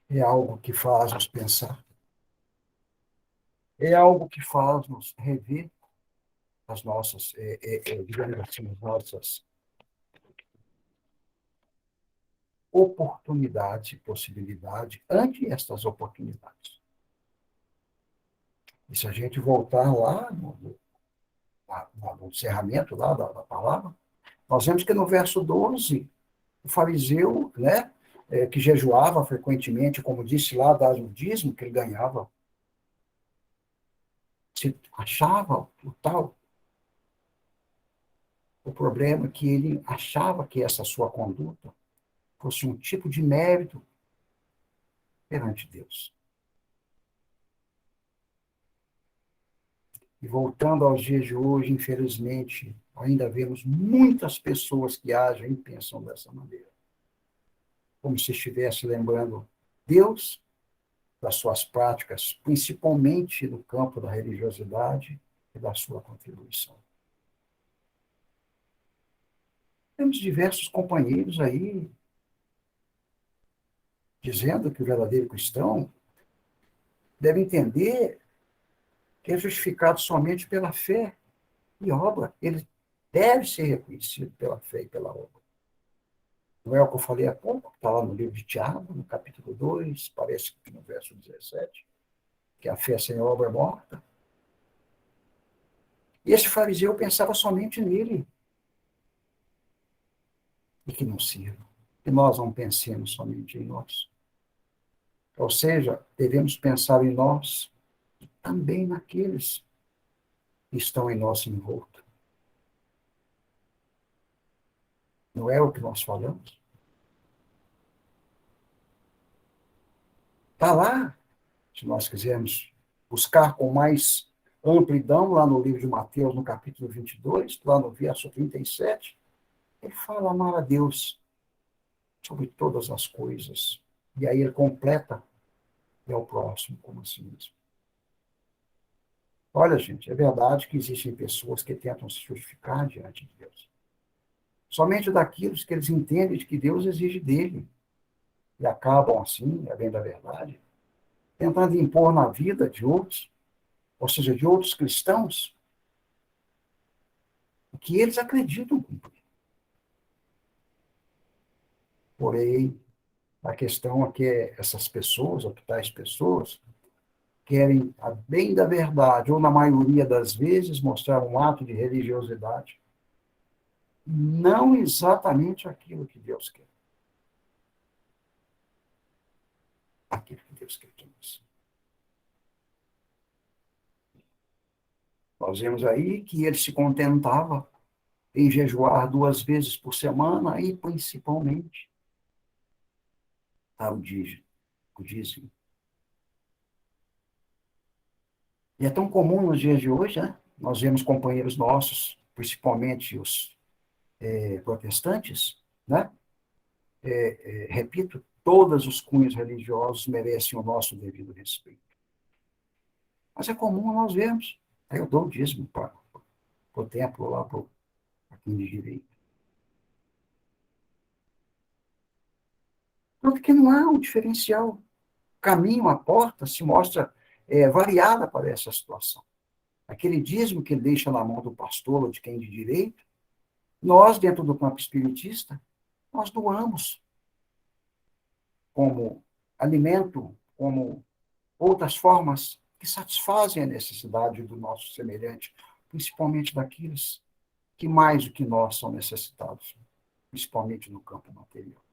É algo que faz-nos pensar. É algo que faz-nos rever as nossas, digamos assim, as nossas oportunidades e possibilidades ante estas oportunidades. E se a gente voltar lá no encerramento lá da palavra, nós vemos que no verso 12, o fariseu, né, que jejuava frequentemente, como disse lá, dava o dízimo que ele ganhava, se achava o tal. O problema é que ele achava que essa sua conduta fosse um tipo de mérito perante Deus. E voltando aos dias de hoje, infelizmente, ainda vemos muitas pessoas que agem e pensam dessa maneira. Como se estivesse lembrando Deus das suas práticas, principalmente no campo da religiosidade e da sua contribuição. Temos diversos companheiros aí dizendo que o verdadeiro cristão deve entender que é justificado somente pela fé e obra. Ele deve ser reconhecido pela fé e pela obra. Não é o que eu falei há pouco, está lá no livro de Tiago, no capítulo 2, parece que no verso 17, que a fé sem obra é morta. E esse fariseu pensava somente nele, e que não sirva, que nós não pensemos somente em nós. Ou seja, devemos pensar em nós e também naqueles que estão em nosso envolto. Não é o que nós falamos? Está lá, se nós quisermos buscar com mais amplidão, lá no livro de Mateus, no capítulo 22, lá no verso 37, ele fala amar a Deus sobre todas as coisas. E aí ele completa, e ao próximo como assim mesmo. Olha, gente, é verdade que existem pessoas que tentam se justificar diante de Deus. Somente daquilo que eles entendem de que Deus exige dele. E acabam assim, é bem da verdade, tentando impor na vida de outros, ou seja, de outros cristãos, o que eles acreditam cumprir. Porém, a questão é que essas pessoas, ou que tais pessoas, querem, a bem da verdade, ou na maioria das vezes, mostrar um ato de religiosidade, não exatamente aquilo que Deus quer. Aquilo que Deus quer de nós. Nós vemos aí que ele se contentava em jejuar 2 vezes por semana e, principalmente, o dízimo. E é tão comum nos dias de hoje, né? Nós vemos companheiros nossos, principalmente os protestantes, né? Repito, todos os cunhos religiosos merecem o nosso devido respeito. Mas é comum nós vermos. Aí eu dou o dízimo para o templo, lá para quem de direito. Porque não há um diferencial. O caminho, a porta, se mostra variada para essa situação. Aquele dízimo que ele deixa na mão do pastor ou de quem de direito, nós, dentro do campo espiritista, nós doamos como alimento, como outras formas que satisfazem a necessidade do nosso semelhante, principalmente daqueles que mais do que nós são necessitados, principalmente no campo material.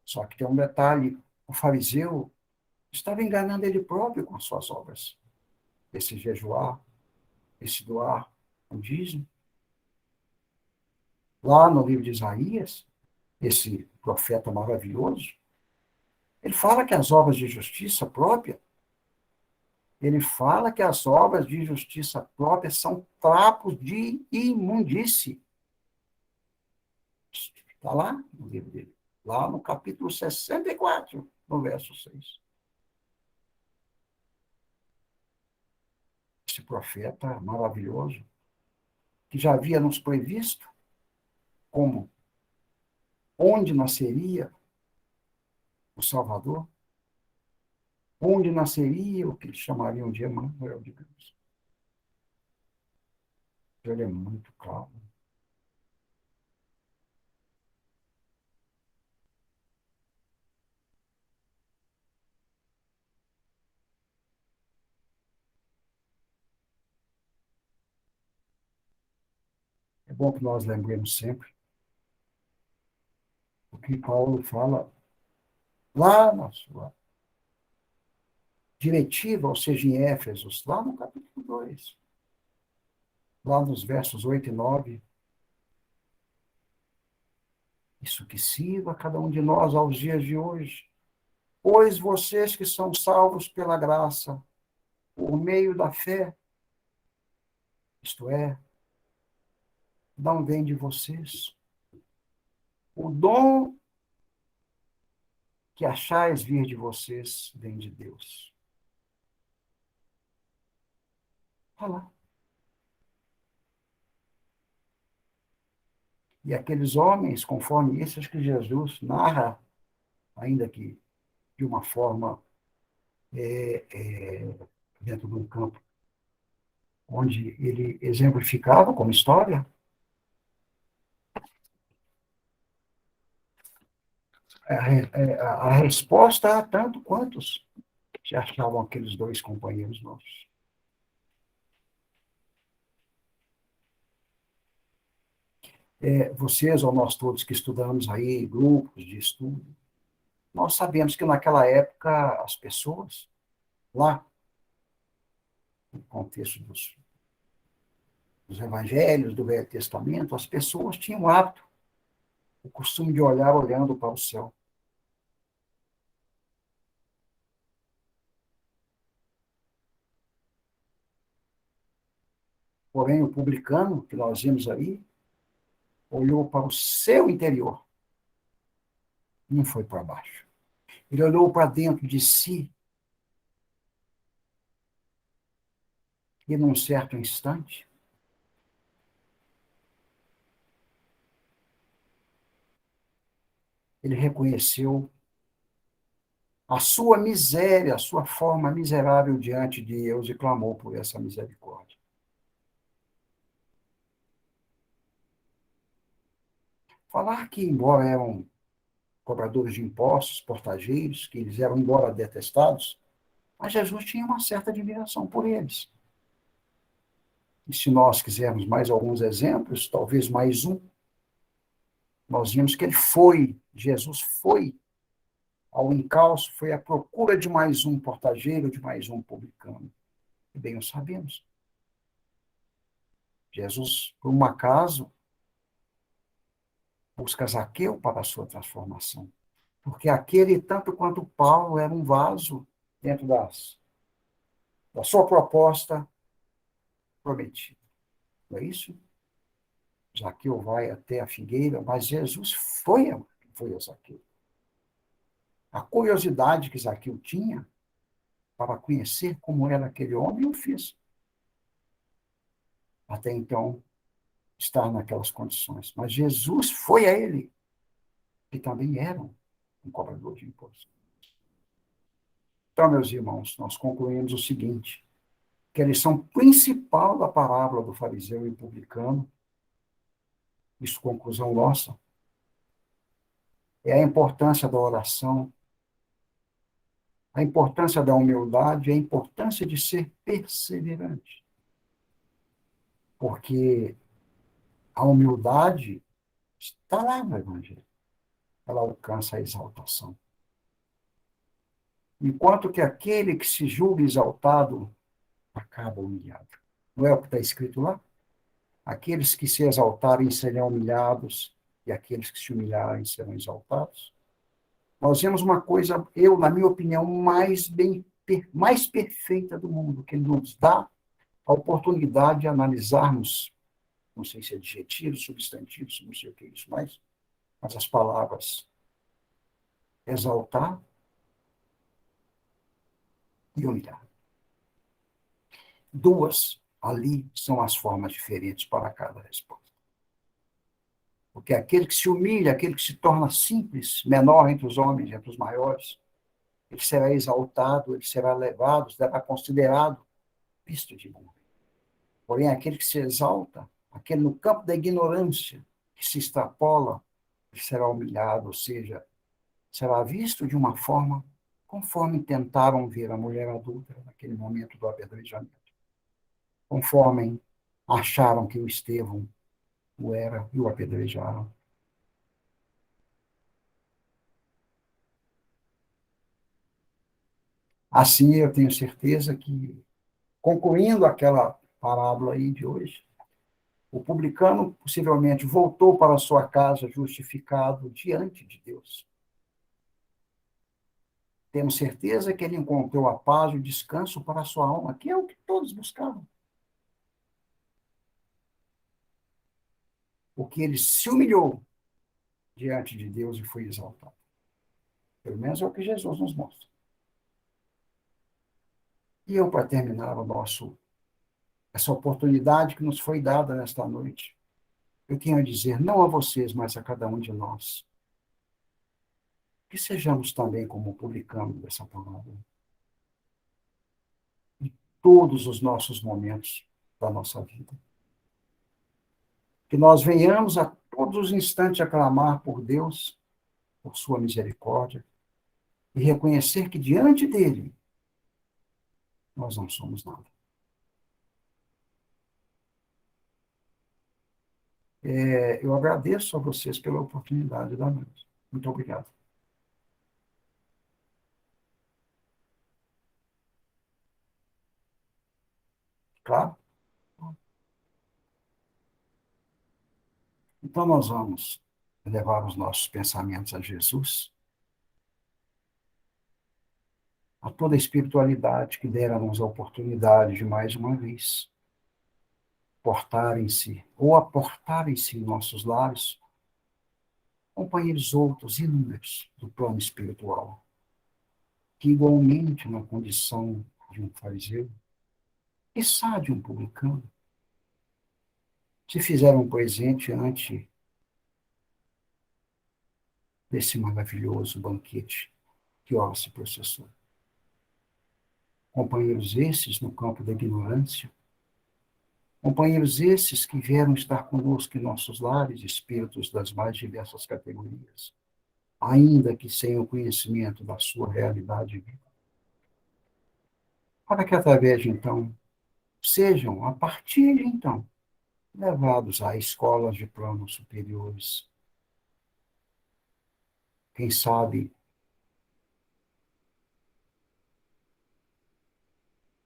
Só que tem um detalhe, o fariseu estava enganando ele próprio com as suas obras. Esse jejuar, esse doar, o dízimo. Lá no livro de Isaías, esse profeta maravilhoso, ele fala que as obras de justiça própria, ele fala que as obras de justiça própria são trapos de imundície. Está lá no livro dele, lá no capítulo 64, no verso 6. Esse profeta maravilhoso, que já havia nos previsto como onde nasceria o Salvador, onde nasceria o que eles chamariam de Emmanuel, digamos. Ele é muito claro. É bom que nós lembremos sempre o que Paulo fala lá na sua diretiva, ou seja, em Éfesos, lá no capítulo 2, lá nos versos 8 e 9. Isso que sirva a cada um de nós aos dias de hoje. Pois vocês que são salvos pela graça, por meio da fé, isto é, não vem de vocês. O dom que achais vir de vocês vem de Deus. Olha lá. E aqueles homens, conforme isso, acho que Jesus narra, ainda que de uma forma dentro de um campo onde ele exemplificava como história a resposta a tanto quantos se achavam aqueles dois companheiros nossos. Vocês ou nós todos que estudamos aí, grupos de estudo, nós sabemos que naquela época as pessoas, lá, no contexto dos evangelhos, do Velho Testamento, as pessoas tinham o hábito, o costume de olhar olhando para o céu. Porém, o publicano, que nós vimos aí, olhou para o seu interior, não foi para baixo. Ele olhou para dentro de si e, num certo instante, ele reconheceu a sua miséria, a sua forma miserável diante de Deus e clamou por essa misericórdia. Falar que, embora eram cobradores de impostos, portageiros, que eles eram, embora detestados, mas Jesus tinha uma certa admiração por eles. E se nós quisermos mais alguns exemplos, talvez mais um, nós vimos que Jesus foi ao encalço, foi à procura de mais um portageiro, de mais um publicano. E bem o sabemos. Jesus, por um acaso, busca Zaqueu para a sua transformação. Porque aquele, tanto quanto Paulo, era um vaso dentro da sua proposta prometida. Não é isso? Zaqueu vai até a figueira, mas Jesus foi a Zaqueu. A curiosidade que Zaqueu tinha para conhecer como era aquele homem, o fez. Até então, estar naquelas condições. Mas Jesus foi a ele, que também era um cobrador de impostos. Então, meus irmãos, nós concluímos o seguinte, que a lição principal da parábola do fariseu e publicano, isso conclusão nossa, é a importância da oração, a importância da humildade, a importância de ser perseverante. Porque a humildade está lá no Evangelho. Ela alcança a exaltação. Enquanto que aquele que se julga exaltado acaba humilhado. Não é o que está escrito lá? Aqueles que se exaltarem serão humilhados e aqueles que se humilharem serão exaltados. Nós vemos uma coisa, na minha opinião, mais perfeita do mundo, que nos dá a oportunidade de analisarmos, não sei se é adjetivos, substantivos, não sei o que é isso, mas as palavras exaltar e humilhar. Duas ali são as formas diferentes para cada resposta. Porque aquele que se humilha, aquele que se torna simples, menor entre os homens, entre os maiores, ele será exaltado, ele será elevado, será considerado visto de bom. Porém, aquele que se exalta, aquele no campo da ignorância, que se extrapola, ele será humilhado, ou seja, será visto de uma forma conforme tentaram ver a mulher adulta naquele momento do apedrejamento. Conforme acharam que o Estevão o era e o apedrejaram. Assim, eu tenho certeza que, concluindo aquela parábola aí de hoje, o publicano possivelmente voltou para a sua casa justificado diante de Deus. Temos certeza que ele encontrou a paz e o descanso para a sua alma, que é o que todos buscavam. Porque ele se humilhou diante de Deus e foi exaltado. Pelo menos é o que Jesus nos mostra. E eu, para terminar essa oportunidade que nos foi dada nesta noite, eu tenho a dizer, não a vocês, mas a cada um de nós, que sejamos também como publicano dessa palavra. Em todos os nossos momentos, da nossa vida. Que nós venhamos a todos os instantes a clamar por Deus, por sua misericórdia, e reconhecer que diante dele nós não somos nada. Eu agradeço a vocês pela oportunidade da noite. Muito obrigado. Claro? Então, nós vamos levar os nossos pensamentos a Jesus, a toda a espiritualidade que dera-nos a oportunidade de, mais uma vez, portarem-se ou aportarem-se em nossos lares companheiros outros inúmeros do plano espiritual, que igualmente na condição de um fariseu, quiçá de um publicano, se fizeram presente ante desse maravilhoso banquete que ora se processou. Companheiros esses no campo da ignorância, companheiros esses que vieram estar conosco em nossos lares, espíritos das mais diversas categorias, ainda que sem o conhecimento da sua realidade viva. Para que através de então, sejam, a partir de então, levados a escolas de planos superiores. Quem sabe,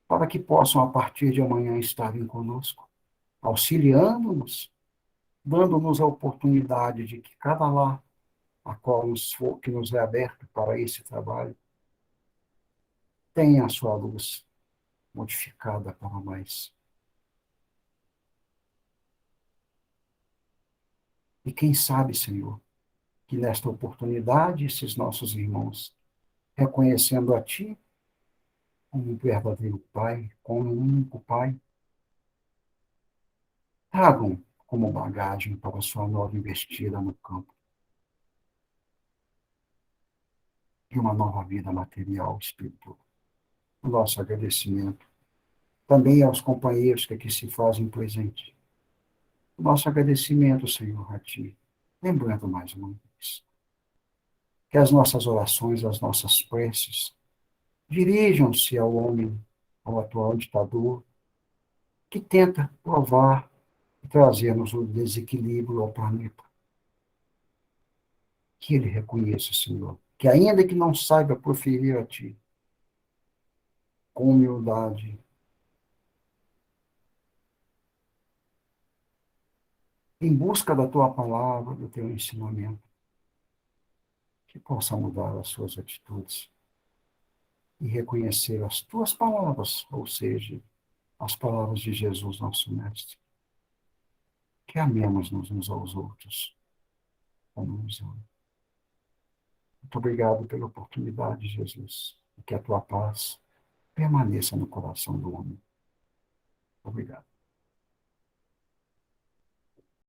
para que possam, a partir de amanhã, estarem conosco, auxiliando-nos, dando-nos a oportunidade de que cada lar a qual que nos é aberto para esse trabalho tenha a sua luz modificada para mais. E quem sabe, Senhor, que nesta oportunidade esses nossos irmãos, reconhecendo a Ti como um verdadeiro Pai, como um único Pai, tragam como bagagem para a sua nova investida no campo de uma nova vida material e espiritual. O nosso agradecimento também aos companheiros que aqui se fazem presente. O nosso agradecimento, Senhor, a Ti, lembrando mais uma vez que as nossas orações, as nossas preces, dirijam-se ao homem, ao atual ditador, que tenta provar e trazer-nos o desequilíbrio ao planeta. Que ele reconheça, Senhor, que ainda que não saiba proferir a Ti, com humildade, em busca da Tua palavra, do Teu ensinamento, que possa mudar as suas atitudes e reconhecer as Tuas palavras, ou seja, as palavras de Jesus, nosso Mestre. Que amemos-nos uns aos outros, como nos amamos. Muito obrigado pela oportunidade, Jesus, e que a Tua paz permaneça no coração do homem. Obrigado.